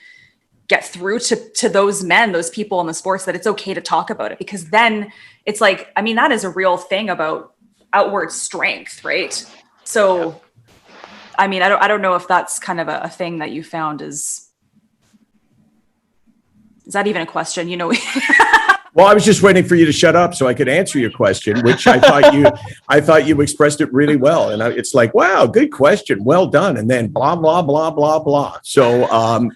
get through to those people in the sports, that it's okay to talk about it? Because then it's like, I mean, that is a real thing about outward strength, right? So, I mean, I don't know if that's kind of a thing that you found is that even a question? Well, I was just waiting for you to shut up so I could answer your question, which I thought you expressed it really well. And it's like, wow, good question. Well done. And then blah, blah, blah, blah, blah. So,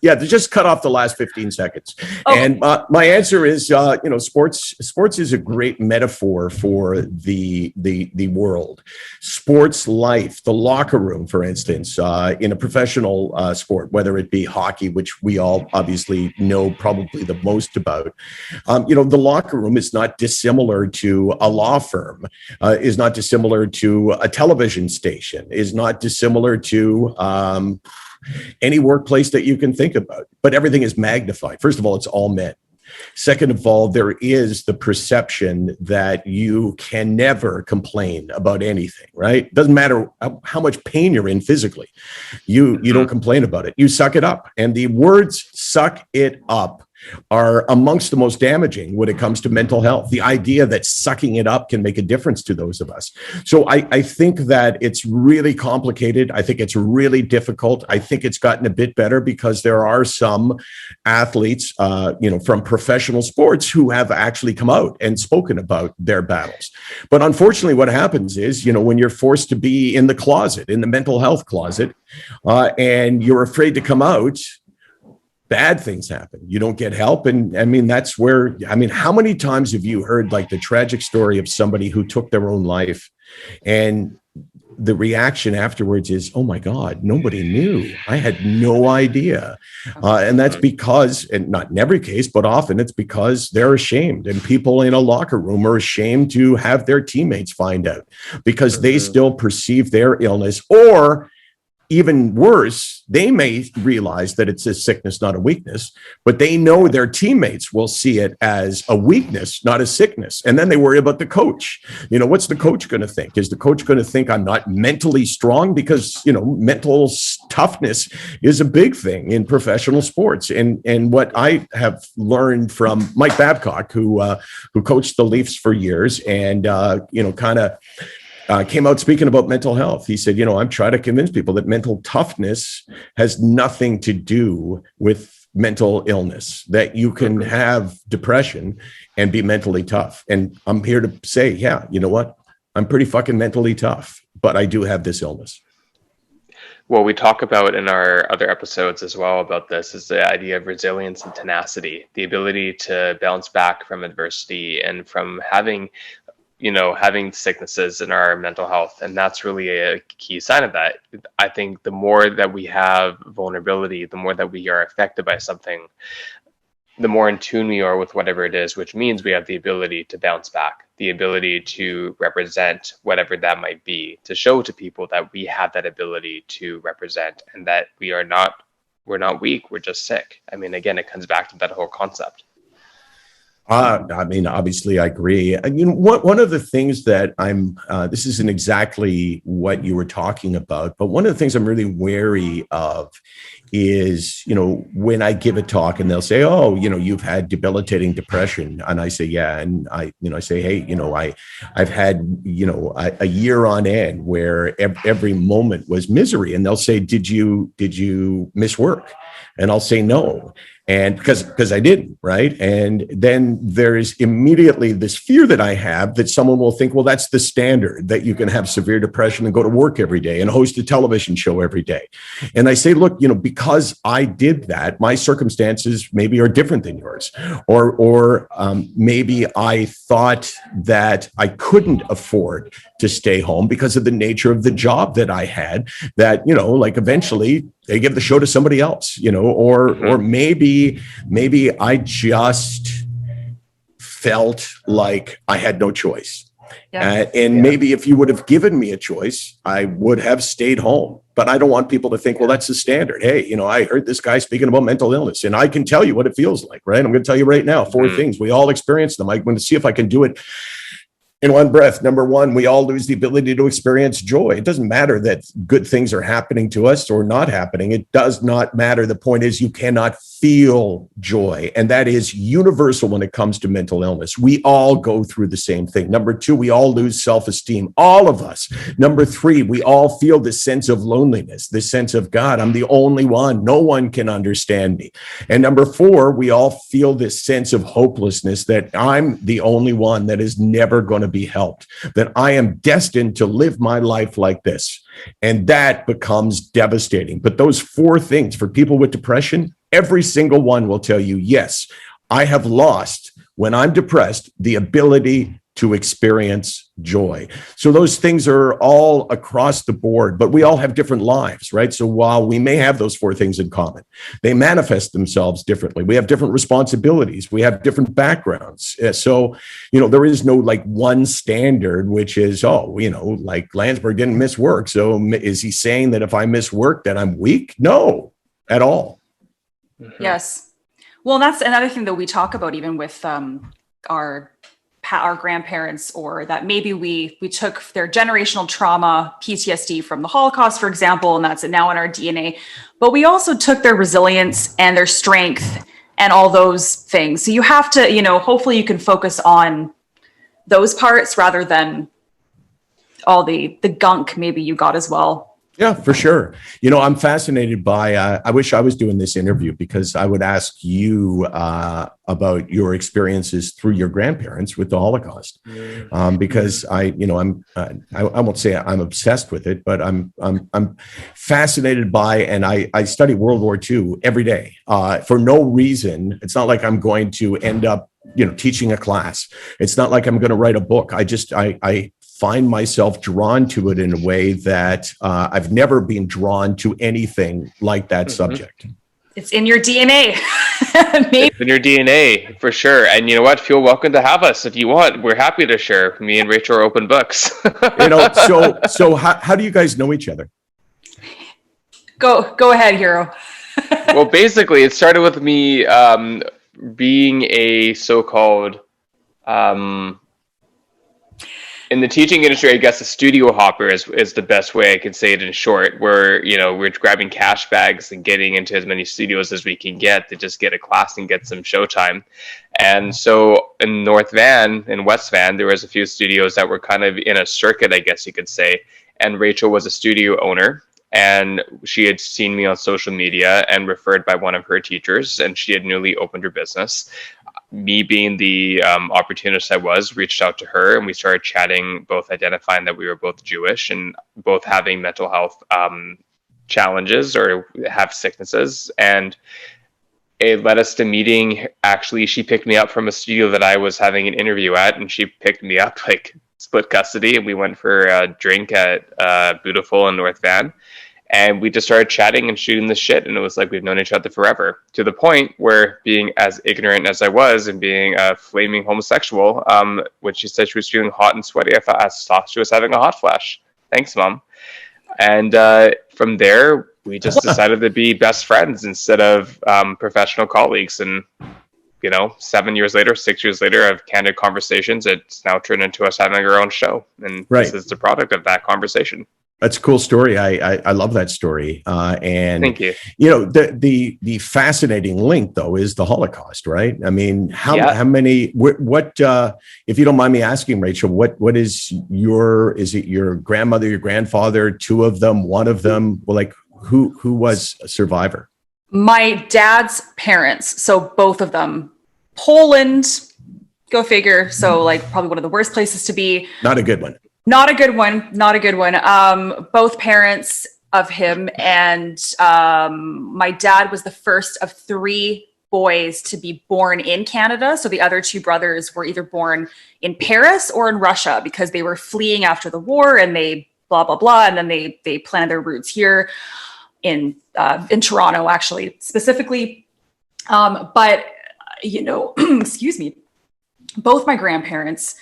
to just cut off the last 15 seconds. Okay. And my answer is, sports is a great metaphor for the world. Sports life, the locker room, for instance, in a professional sport, whether it be hockey, which we all obviously know probably the most about, the locker room is not dissimilar to a law firm, is not dissimilar to a television station, is not dissimilar to any workplace that you can think about. But everything is magnified. First of all, it's all men. Second of all, there is the perception that you can never complain about anything, right? Doesn't matter how much pain you're in physically. You don't complain about it. You suck it up. And the words "suck it up" are amongst the most damaging when it comes to mental health. The idea that sucking it up can make a difference to those of us. So I think that it's really complicated. I think it's really difficult. I think it's gotten a bit better because there are some athletes, from professional sports who have actually come out and spoken about their battles. But unfortunately, what happens is, when you're forced to be in the closet, in the mental health closet, and you're afraid to come out, bad things happen. You don't get help. And I mean, that's where, how many times have you heard like the tragic story of somebody who took their own life, and the reaction afterwards is, oh my God, nobody knew. I had no idea. And that's because, and not in every case, but often it's because they're ashamed, and people in a locker room are ashamed to have their teammates find out because they still perceive their illness, or even worse, they may realize that it's a sickness, not a weakness, but they know their teammates will see it as a weakness, not a sickness. And then they worry about the coach. What's the coach going to think? Is the coach going to think I'm not mentally strong? Because, mental toughness is a big thing in professional sports. And what I have learned from Mike Babcock, who coached the Leafs for years and, kind of came out speaking about mental health. He said, I'm trying to convince people that mental toughness has nothing to do with mental illness, that you can have depression and be mentally tough. And I'm here to say, yeah, you know what? I'm pretty fucking mentally tough, but I do have this illness. Well, we talk about in our other episodes as well about this is the idea of resilience and tenacity, the ability to bounce back from adversity and from having sicknesses in our mental health. And that's really a key sign of that. I think the more that we have vulnerability, the more that we are affected by something, the more in tune we are with whatever it is, which means we have the ability to bounce back, the ability to represent whatever that might be, to show to people that we have that ability to represent and that we're not weak, we're just sick. I mean, again, it comes back to that whole concept. I mean, obviously, I agree. And one of the things that this isn't exactly what you were talking about, but one of the things I'm really wary of is, when I give a talk and they'll say, oh, you've had debilitating depression. And I say, yeah. And I say, hey, I've had, a year on end where every moment was misery. And they'll say, did you miss work? And I'll say, no. And because I didn't, right? And then there's immediately this fear that I have that someone will think, well, that's the standard, that you can have severe depression and go to work every day and host a television show every day. And I say, look, because I did that, my circumstances maybe are different than yours. Or maybe I thought that I couldn't afford to stay home because of the nature of the job that I had, that, eventually they give the show to somebody else, or maybe I just felt like I had no choice. Yeah. Maybe if you would have given me a choice, I would have stayed home. But I don't want people to think, well, that's the standard. Hey, I heard this guy speaking about mental illness and I can tell you what it feels like, right? I'm going to tell you right now, 4 things. We all experience them. I'm going to see if I can do it in one breath. Number one, we all lose the ability to experience joy. It doesn't matter that good things are happening to us or not happening. It does not matter. The point is you cannot feel joy. And that is universal when it comes to mental illness. We all go through the same thing. Number two, we all lose self-esteem. All of us. Number three, we all feel this sense of loneliness, this sense of, God, I'm the only one. No one can understand me. And number four, we all feel this sense of hopelessness, that I'm the only one that is never going to be helped, that I am destined to live my life like this. And that becomes devastating. But those 4 things for people with depression, every single one will tell you, yes, I have lost, when I'm depressed, the ability to experience joy. So those things are all across the board, but we all have different lives, right? So while we may have those 4 things in common, they manifest themselves differently. We have different responsibilities. We have different backgrounds. So, there is no one standard, which is, like Landsberg didn't miss work. So is he saying that if I miss work, that I'm weak? No, at all. Mm-hmm. Yes. Well, that's another thing that we talk about even with our grandparents, or that maybe we took their generational trauma, PTSD from the Holocaust, for example, and that's now in our DNA. But we also took their resilience and their strength and all those things. So you have to, hopefully you can focus on those parts rather than all the gunk maybe you got as well. Yeah, for sure. I'm fascinated by, I wish I was doing this interview, because I would ask you about your experiences through your grandparents with the Holocaust. Because I won't say I'm obsessed with it, but I'm fascinated by, and I study World War II every day for no reason. It's not like I'm going to end up, teaching a class. It's not like I'm going to write a book. I find myself drawn to it in a way that I've never been drawn to anything like that subject. It's in your DNA. It's in your DNA, for sure. And you know what? Feel welcome to have us if you want. We're happy to share. Me and Rachel are open books. So how do you guys know each other? Go ahead, Hero. Well, basically, it started with me being a so-called in the teaching industry, I guess a studio hopper is the best way I can say it in short, where, you know, we're grabbing cash bags and getting into as many studios as we can get to just get a class and get some showtime. And so in North Van and West Van, there was a few studios that were kind of in a circuit, I guess you could say. And Rachel was a studio owner, and she had seen me on social media and referred by one of her teachers, and she had newly opened her business. Me being the opportunist I was, reached out to her, and we started chatting, both identifying that we were both Jewish and both having mental health challenges or have sicknesses. And it led us to meeting. Actually, she picked me up from a studio that I was having an interview at, and she picked me up, like, split custody, and we went for a drink at Beautiful in North Van. And we just started chatting and shooting the shit. And it was like we've known each other forever, to the point where, being as ignorant as I was and being a flaming homosexual, when she said she was feeling hot and sweaty, I thought she was having a hot flash. Thanks, Mom. And from there, we just decided to be best friends instead of professional colleagues. And, you know, 7 years later, 6 years later of candid conversations, it's now turned into us having our own show. And This is the product of that conversation. That's a cool story. I love that story. And thank you. You know, the fascinating link, though, is the Holocaust, right? I mean, how many? What? If you don't mind me asking, Rachel, what is it your grandmother, your grandfather, two of them, one of them? Well, like who was a survivor? My dad's parents, so both of them. Poland, go figure. So, like, probably one of the worst places to be. Not a good one. Not a good one. Not a good one. Both parents of him, and my dad was the first of three boys to be born in Canada. So the other two brothers were either born in Paris or in Russia because they were fleeing after the war, and they blah blah blah, and then they planted their roots here in Toronto, actually, specifically. But you know, excuse me, both my grandparents.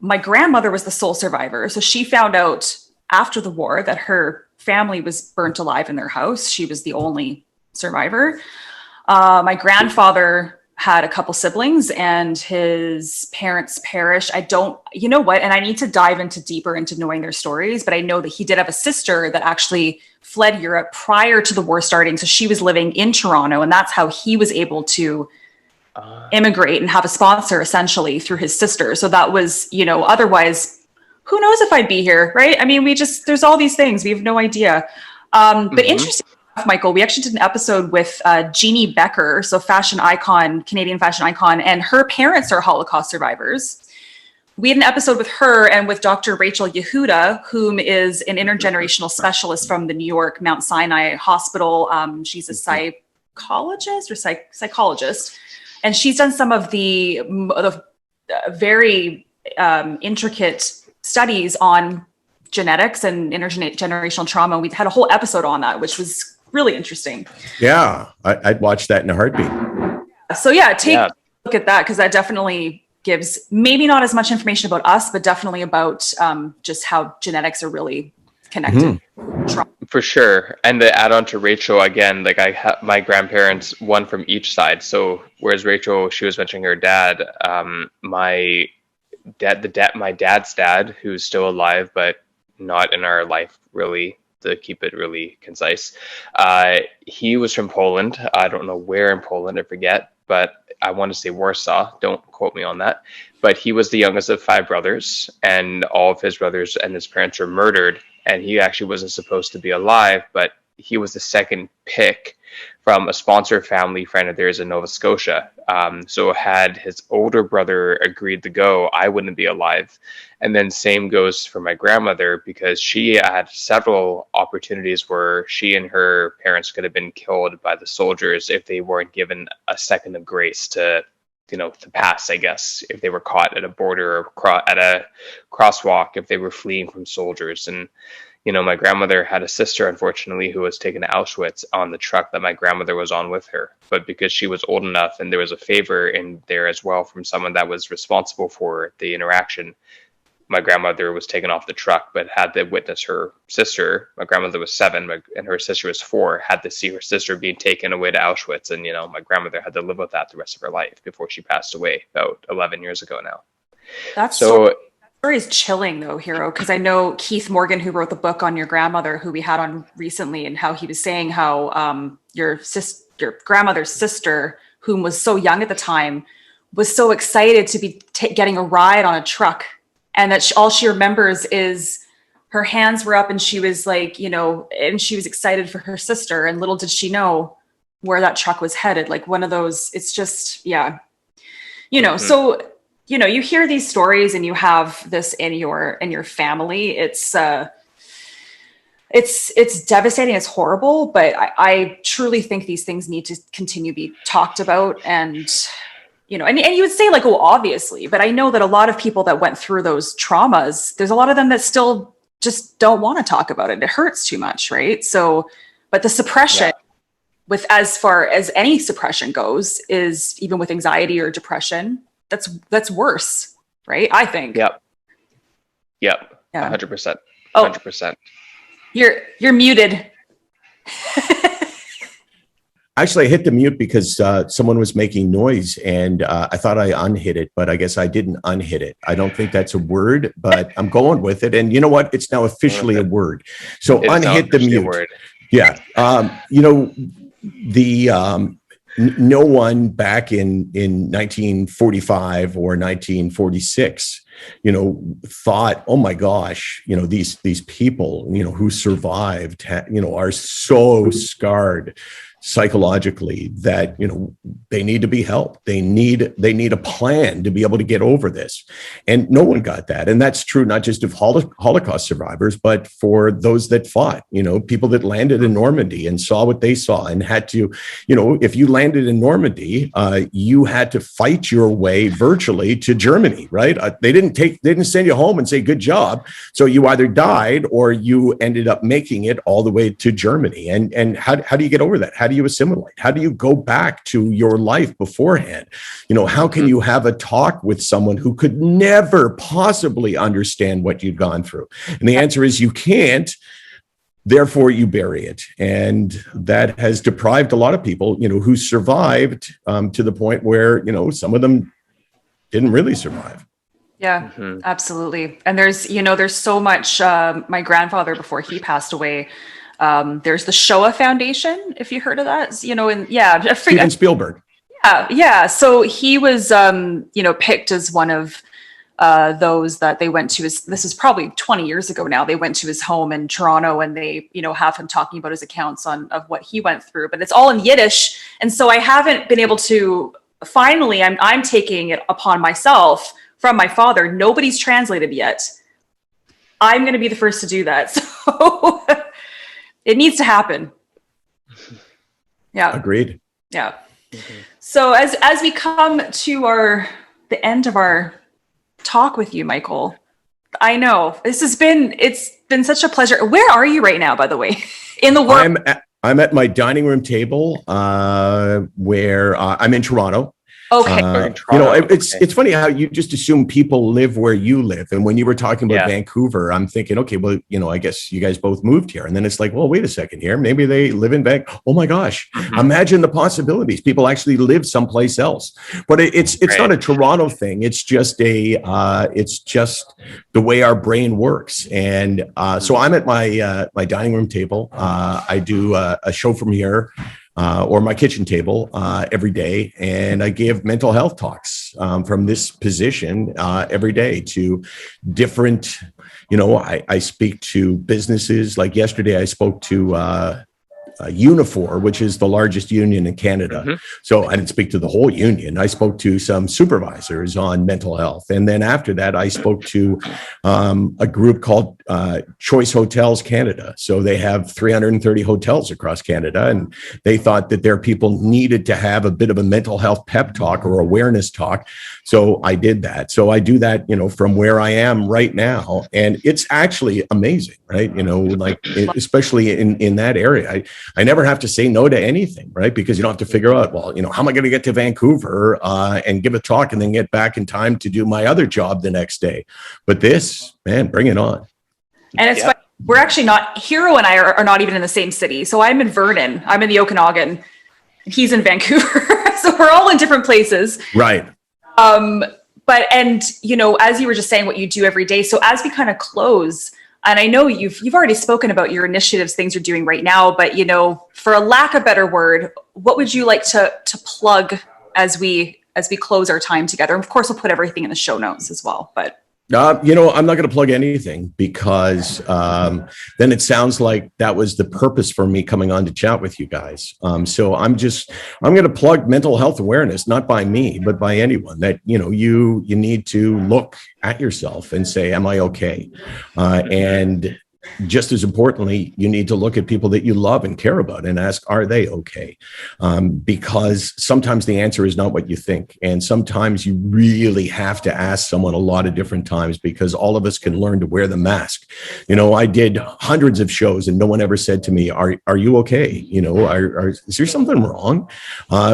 My grandmother was the sole survivor. So she found out after the war that her family was burnt alive in their house. She was the only survivor. My grandfather had a couple siblings, and his parents perished. You know what? And I need to dive deeper into knowing their stories, but I know that he did have a sister that actually fled Europe prior to the war starting. So she was living in Toronto, and that's how he was able to immigrate and have a sponsor, essentially, through his sister. So that was, you know, otherwise, who knows if I'd be here, right? I mean, there's all these things. We have no idea. But interesting enough, Michael, we actually did an episode with Jeannie Becker, so fashion icon, Canadian fashion icon, and her parents are Holocaust survivors. We had an episode with her and with Dr. Rachel Yehuda, whom is an intergenerational specialist from the New York Mount Sinai Hospital. She's a psychologist. And she's done some of the very intricate studies on genetics and intergenerational trauma. We had a whole episode on that, which was really interesting. Yeah, I'd watch that in a heartbeat. So take a look at that, because that definitely gives maybe not as much information about us, but definitely about just how genetics are really connected. For sure. And to add on to Rachel, again, like I have my grandparents, one from each side. So whereas Rachel, she was mentioning her dad, my dad's dad, who's still alive but not in our life, really, to keep it really concise, he was from Poland. I don't know where in Poland, I forget, but I want to say Warsaw. Don't quote me on that. But he was the youngest of 5 brothers, and all of his brothers and his parents were murdered. And he actually wasn't supposed to be alive, but he was the second pick from a sponsor family friend of theirs in Nova Scotia. So had his older brother agreed to go, I wouldn't be alive. And then same goes for my grandmother, because she had several opportunities where she and her parents could have been killed by the soldiers if they weren't given a second of grace to pass, I guess, if they were caught at a border or at a crosswalk, if they were fleeing from soldiers. And, my grandmother had a sister, unfortunately, who was taken to Auschwitz on the truck that my grandmother was on with her. But because she was old enough, and there was a favor in there as well from someone that was responsible for the interaction, my grandmother was taken off the truck, but had to witness her sister. My grandmother was 7, and her sister was 4, had to see her sister being taken away to Auschwitz. And, my grandmother had to live with that the rest of her life before she passed away about 11 years ago now. That's so story is chilling though, Hero, because I know Keith Morgan, who wrote the book on your grandmother, who we had on recently, and how he was saying how your grandmother's sister, whom was so young at the time, was so excited to be getting a ride on a truck, and that all she remembers is her hands were up and she was like, and she was excited for her sister, and little did she know where that truck was headed. Like one of those, it's just, yeah. So you hear these stories and you have this in your family. It's devastating. It's horrible, but I truly think these things need to continue to be talked about. And, and you would say like, oh, obviously, but I know that a lot of people that went through those traumas, there's a lot of them that still just don't want to talk about it. It hurts too much. Right. So, but the suppression with, as far as any suppression goes, is even with anxiety or depression, that's worse, right? I think. Yep. Yeah. 100%. 100%. You're muted. Actually, I hit the mute because someone was making noise, and I thought I unhit it, but I guess I didn't unhit it. I don't think that's a word, but I'm going with it. And you know what? It's now officially a word. So unhit the mute. Word. Yeah. No one back in 1945 or 1946, thought, oh my gosh, these people, who survived, are so scarred psychologically that they need to be helped. They need a plan to be able to get over this, and no one got that. And that's true not just of Holocaust survivors, but for those that fought. People that landed in Normandy and saw what they saw and had to, if you landed in Normandy, you had to fight your way virtually to Germany, right? They didn't send you home and say good job. So you either died or you ended up making it all the way to Germany. And how do you get over that? How do you assimilate? How do you go back to your life beforehand? How can you have a talk with someone who could never possibly understand what you'd gone through? And the answer is you can't. Therefore, you bury it. And that has deprived a lot of people, who survived to the point where, some of them didn't really survive. Yeah, absolutely. And there's so much, my grandfather, before he passed away, there's the Shoah Foundation, if you heard of that, Steven Spielberg. Yeah. So he was, picked as one of those that they went to this is probably 20 years ago now. They went to his home in Toronto, and they, have him talking about his accounts of what he went through, but it's all in Yiddish. And so I haven't been able to, finally, I'm taking it upon myself from my father. Nobody's translated yet. I'm going to be the first to do that. So it needs to happen. Yeah. Agreed. Yeah. So as we come to the end of our talk with you, Michael, I know it's been such a pleasure. Where are you right now, by the way, in the world? I'm at my dining room table, where I'm in Toronto. Okay. It's funny how you just assume people live where you live. And when you were talking about Vancouver, I'm thinking, okay, well, I guess you guys both moved here. And then it's like, well, wait a second here. Maybe they live in Vancouver. Oh my gosh. Imagine the possibilities. People actually live someplace else. But it's not a Toronto thing. It's just it's just the way our brain works. And so I'm at my dining room table. I do a show from here. Or my kitchen table every day. And I give mental health talks from this position every day to different, I speak to businesses. Like yesterday, I spoke to Unifor, which is the largest union in Canada. So I didn't speak to the whole union. I spoke to some supervisors on mental health. And then after that, I spoke to a group called Choice Hotels Canada. So they have 330 hotels across Canada. And they thought that their people needed to have a bit of a mental health pep talk or awareness talk. So I did that. So I do that, from where I am right now. And it's actually amazing, right? Especially in that area. I never have to say no to anything, right? Because you don't have to figure out, well, how am I going to get to Vancouver and give a talk and then get back in time to do my other job the next day? But this, man, bring it on. And it's funny, we're actually not, Hero and I are not even in the same city. So I'm in Vernon, I'm in the Okanagan, and he's in Vancouver. So we're all in different places. Right. But, and, you know, as you were just saying what you do every day. So as we kind of close, and I know you've already spoken about your initiatives, things you're doing right now, but, you know, for a lack of a better word, what would you like to plug as we close our time together? And of course, we'll put everything in the show notes as well, but. You know, I'm not going to plug anything because then it sounds like that was the purpose for me coming on to chat with you guys. So I'm going to plug mental health awareness, not by me, but by anyone that, you know, you need to look at yourself and say, am I okay? And just as importantly, you need to look at people that you love and care about and ask, are they okay? Because sometimes the answer is not what you think. And sometimes you really have to ask someone a lot of different times, because all of us can learn to wear the mask. You know, I did hundreds of shows and no one ever said to me, are you okay? You know, is there something wrong?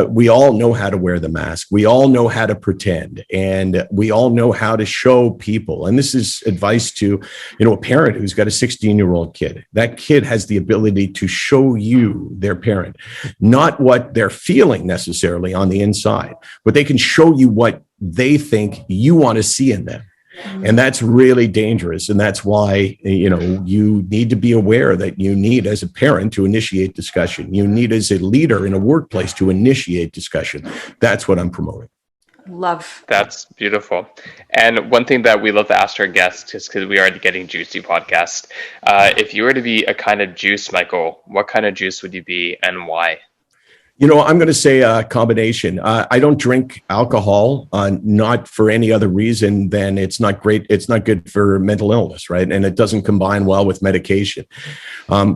We all know how to wear the mask. We all know how to pretend, and we all know how to show people. And this is advice to, you know, a parent who's got a 16-year-old kid. That kid has the ability to show you their parent, not what they're feeling necessarily on the inside, but they can show you what they think you want to see in them. And that's really dangerous. And that's why, you know, you need to be aware that you need, as a parent, to initiate discussion. You need, as a leader in a workplace, to initiate discussion. That's what I'm promoting. Love. That's beautiful. And one thing that we love to ask our guests, just because we are the Getting Juicy podcast, if you were to be a kind of juice, Michael, what kind of juice would you be and why? You know, I'm going to say a combination. I don't drink alcohol, not for any other reason than it's not great. It's not good for mental illness, right? And it doesn't combine well with medication.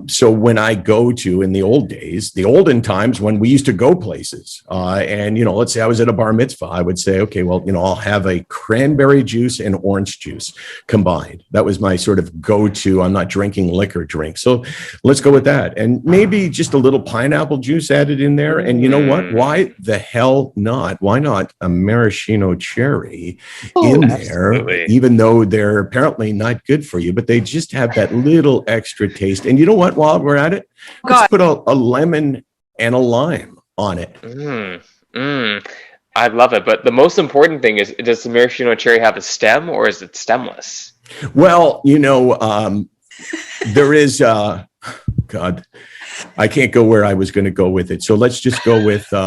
So when I go to, in the old days, the olden times when we used to go places, and, you know, let's say I was at a bar mitzvah, I would say, okay, well, you know, I'll have a cranberry juice and orange juice combined. That was my sort of go-to. I'm not drinking liquor drink. So let's go with that. And maybe just a little pineapple juice added in there. And you know what? Why the hell not? Why not a maraschino cherry in there, even though they're apparently not good for you, but they just have that little extra taste. And you know what? While we're at it, let's put a lemon and a lime on it. I love it. But the most important thing is, does the maraschino cherry have a stem or is it stemless? Well, you know, there is, God, I can't go where I was going to go with it. So let's just go with, you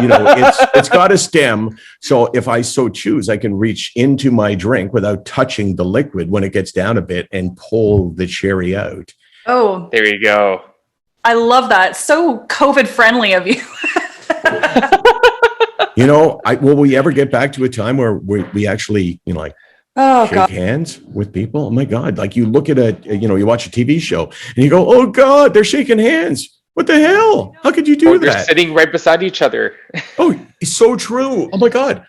know, it's got a stem. So if I so choose, I can reach into my drink without touching the liquid when it gets down a bit and pull the cherry out. Oh, there you go. I love that. So COVID friendly of you. You know, will we ever get back to a time where we actually, you know, like, shake hands with people? Oh my God. Like, you look at you watch a TV show and you go, oh God, they're shaking hands. What the hell? How could you do that? They're sitting right beside each other. Oh, it's so true. Oh my God.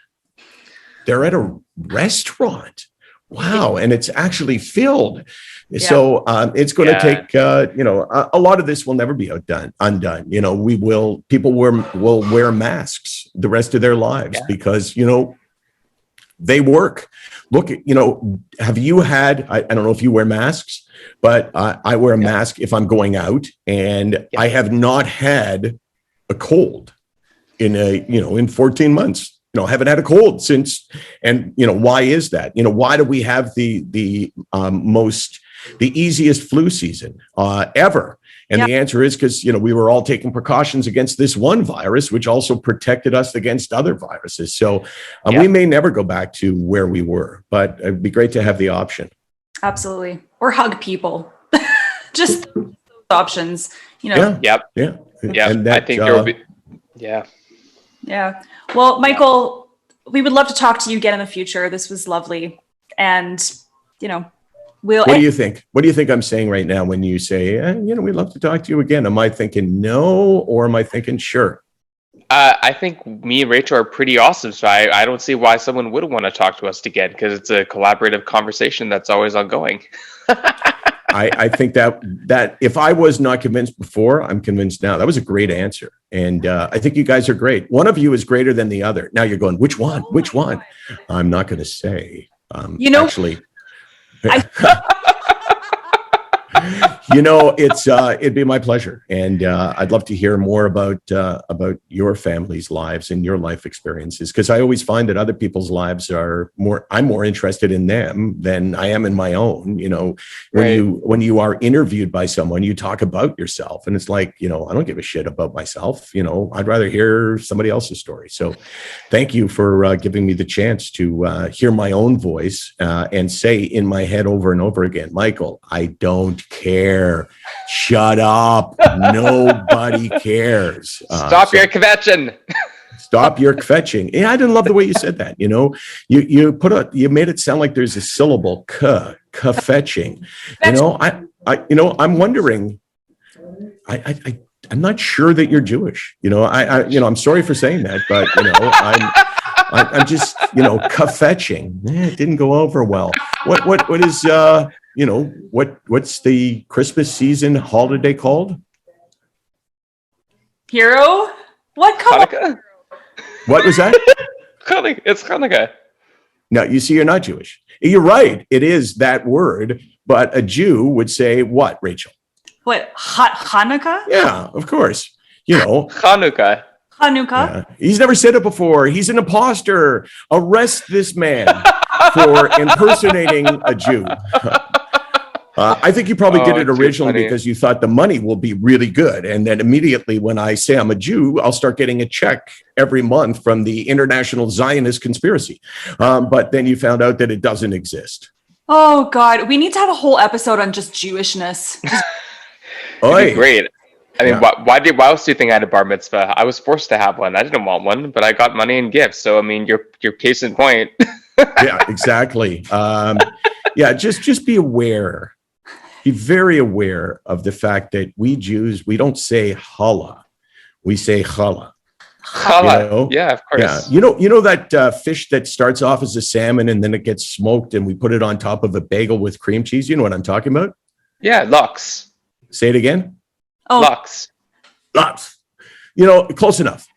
They're at a restaurant. Wow. And it's actually filled. Yeah. So it's going to take, you know, a lot of this will never be undone. You know, people will wear masks the rest of their lives because, you know, they work. Look, you know, have you had, I don't know if you wear masks, but I wear a mask if I'm going out, and I have not had a cold in 14 months. You know, haven't had a cold since. And, you know, why is that? You know, why do we have the easiest flu season ever? And the answer is because, you know, we were all taking precautions against this one virus, which also protected us against other viruses. So we may never go back to where we were, but it'd be great to have the option. Absolutely. Or hug people. Just options, you know. Yeah. And that, I think there will be. Yeah. Well, Michael, we would love to talk to you again in the future. This was lovely. And, you know, what do you think? What do you think I'm saying right now when you say, you know, we'd love to talk to you again? Am I thinking no, or am I thinking sure? I think me and Rachel are pretty awesome. So I don't see why someone would want to talk to us again, because it's a collaborative conversation that's always ongoing. I think that if I was not convinced before, I'm convinced now. That was a great answer. And I think you guys are great. One of you is greater than the other. Now you're going, which one? Which one? I'm not going to say. You know, actually. it'd be my pleasure, and I'd love to hear more about your family's lives and your life experiences, because I always find that other people's lives I'm more interested in them than I am in my own. When you are interviewed by someone, you talk about yourself, and it's like, I don't give a shit about myself. I'd rather hear somebody else's story. So, thank you for giving me the chance to hear my own voice and say in my head over and over again, Michael, I don't care. Shut up. Nobody cares. Stop your kvetching. Stop your kvetching. Yeah, I didn't love the way you said that. You made it sound like there's a syllable, kvetching. I'm wondering. I'm not sure that you're Jewish. I'm sorry for saying that, but I'm just kvetching. It didn't go over well. What is what's the Christmas season holiday called? Hero? What color? Hanukkah? What was that? It's Hanukkah. No, you see, you're not Jewish. You're right. It is that word, but a Jew would say what, Rachel? What, Hanukkah? Yeah, of course. Hanukkah. Yeah. He's never said it before. He's an imposter. Arrest this man for impersonating a Jew. I think you probably did it originally because you thought the money will be really good. And then immediately when I say I'm a Jew, I'll start getting a check every month from the International Zionist Conspiracy. But then you found out that it doesn't exist. Oh, God. We need to have a whole episode on just Jewishness. That'd be great. I mean, why else do you think I had a bar mitzvah? I was forced to have one. I didn't want one, but I got money and gifts. So, I mean, your case in point. Yeah, exactly. Just be aware. Be very aware of the fact that we Jews, we don't say challah. We say challah. Challah. Yeah, of course. Yeah. You know that fish that starts off as a salmon and then it gets smoked and we put it on top of a bagel with cream cheese? You know what I'm talking about? Yeah, lox. Say it again. Oh. Lox. Close enough.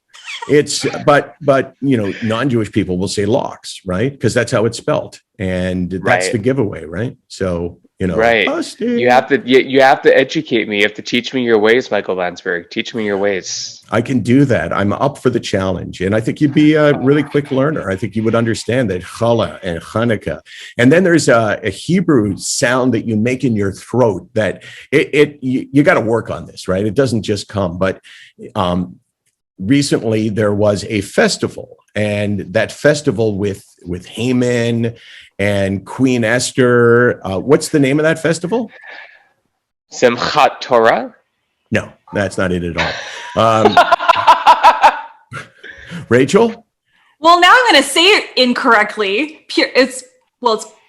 It's but non-Jewish people will say lox, right? Because that's how it's spelled, and that's the giveaway, right? So right. Busted. You have to educate me. You have to teach me your ways, Michael Landsberg. Teach me your ways. I can do that. I'm up for the challenge, and I think you'd be a really quick learner. I think you would understand that challah and Hanukkah, and then there's a Hebrew sound that you make in your throat that you got to work on this, right? It doesn't just come, but recently there was a festival, and that festival with Haman and Queen Esther. What's the name of that festival? Simchat Torah? No, that's not it at all. Rachel? Well, now I'm going to say it incorrectly. It's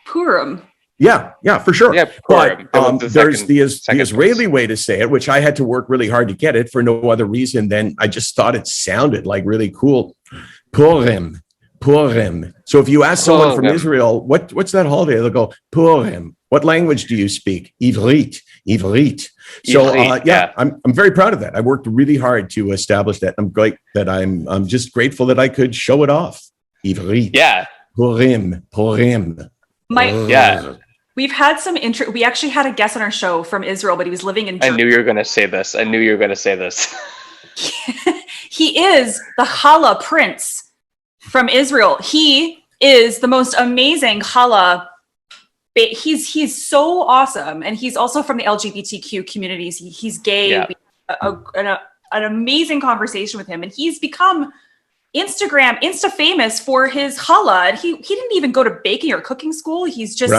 Purim. Yeah, for sure. Yeah, Purim. But there's the Israeli way to say it, which I had to work really hard to get it for no other reason than I just thought it sounded like really cool. Purim. So if you ask someone from Israel, what's that holiday? They'll go, Purim. What language do you speak? Ivrit. So I'm very proud of that. I worked really hard to establish that. I'm just grateful that I could show it off. Ivrit. Yeah. Purim. We've had some we actually had a guest on our show from Israel, but he was living in Germany. I knew you were going to say this. He is the challah prince from Israel. He is the most amazing challah. He's so awesome, and he's also from the LGBTQ communities. He's gay. Yeah. An amazing conversation with him, and he's become Insta famous for his challah. And he didn't even go to baking or cooking school. He's just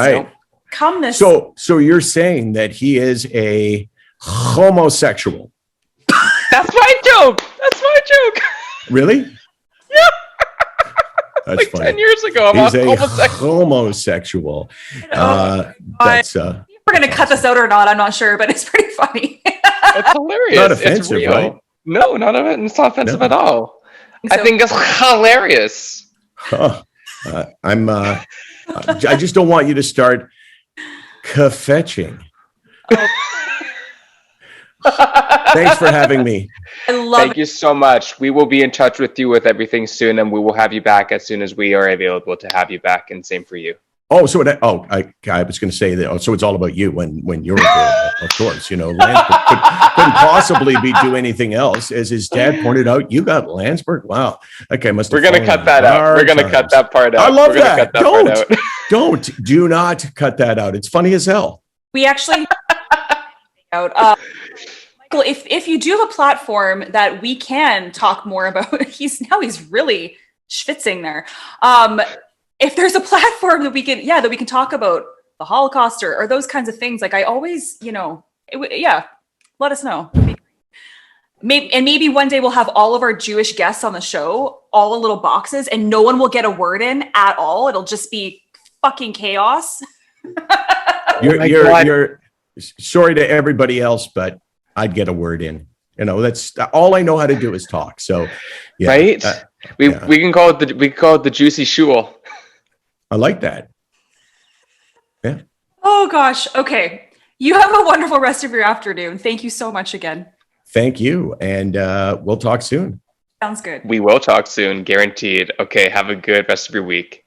come this. So you're saying that he is a homosexual? That's my joke. Really? Yeah. That's like funny. 10 years ago, he's a homosexual. We're going to cut this out or not. I'm not sure, but it's pretty funny. It's hilarious. Not offensive, it's real. right? No, none of it. It's not offensive at all. I think it's hilarious. I just don't want you to start kvetching. Thanks for having me. Thank you so much. We will be in touch with you with everything soon, and we will have you back as soon as we are available to have you back, and same for you. Oh, so I was going to say that. Oh, so it's all about you when you're available, of course. You know, Landsberg couldn't possibly do anything else. As his dad pointed out, you got Landsberg. Wow, that guy must. We're going to cut that out. We're going to cut that part out. I love that. Do not cut that out. It's funny as hell. We actually out. Michael, if you do have a platform that we can talk more about, he's really schwitzing there. If there's a platform that we can talk about the Holocaust or those kinds of things, like I always, let us know. Maybe one day we'll have all of our Jewish guests on the show, all in little boxes, and no one will get a word in at all. It'll just be fucking chaos. You're sorry to everybody else, but I'd get a word in. You know, that's all I know how to do is talk. So, yeah, right? We can call it the juicy shul. I like that. Yeah. Oh gosh. Okay. You have a wonderful rest of your afternoon. Thank you so much again. Thank you. And we'll talk soon. Sounds good. We will talk soon, guaranteed. Okay. Have a good rest of your week.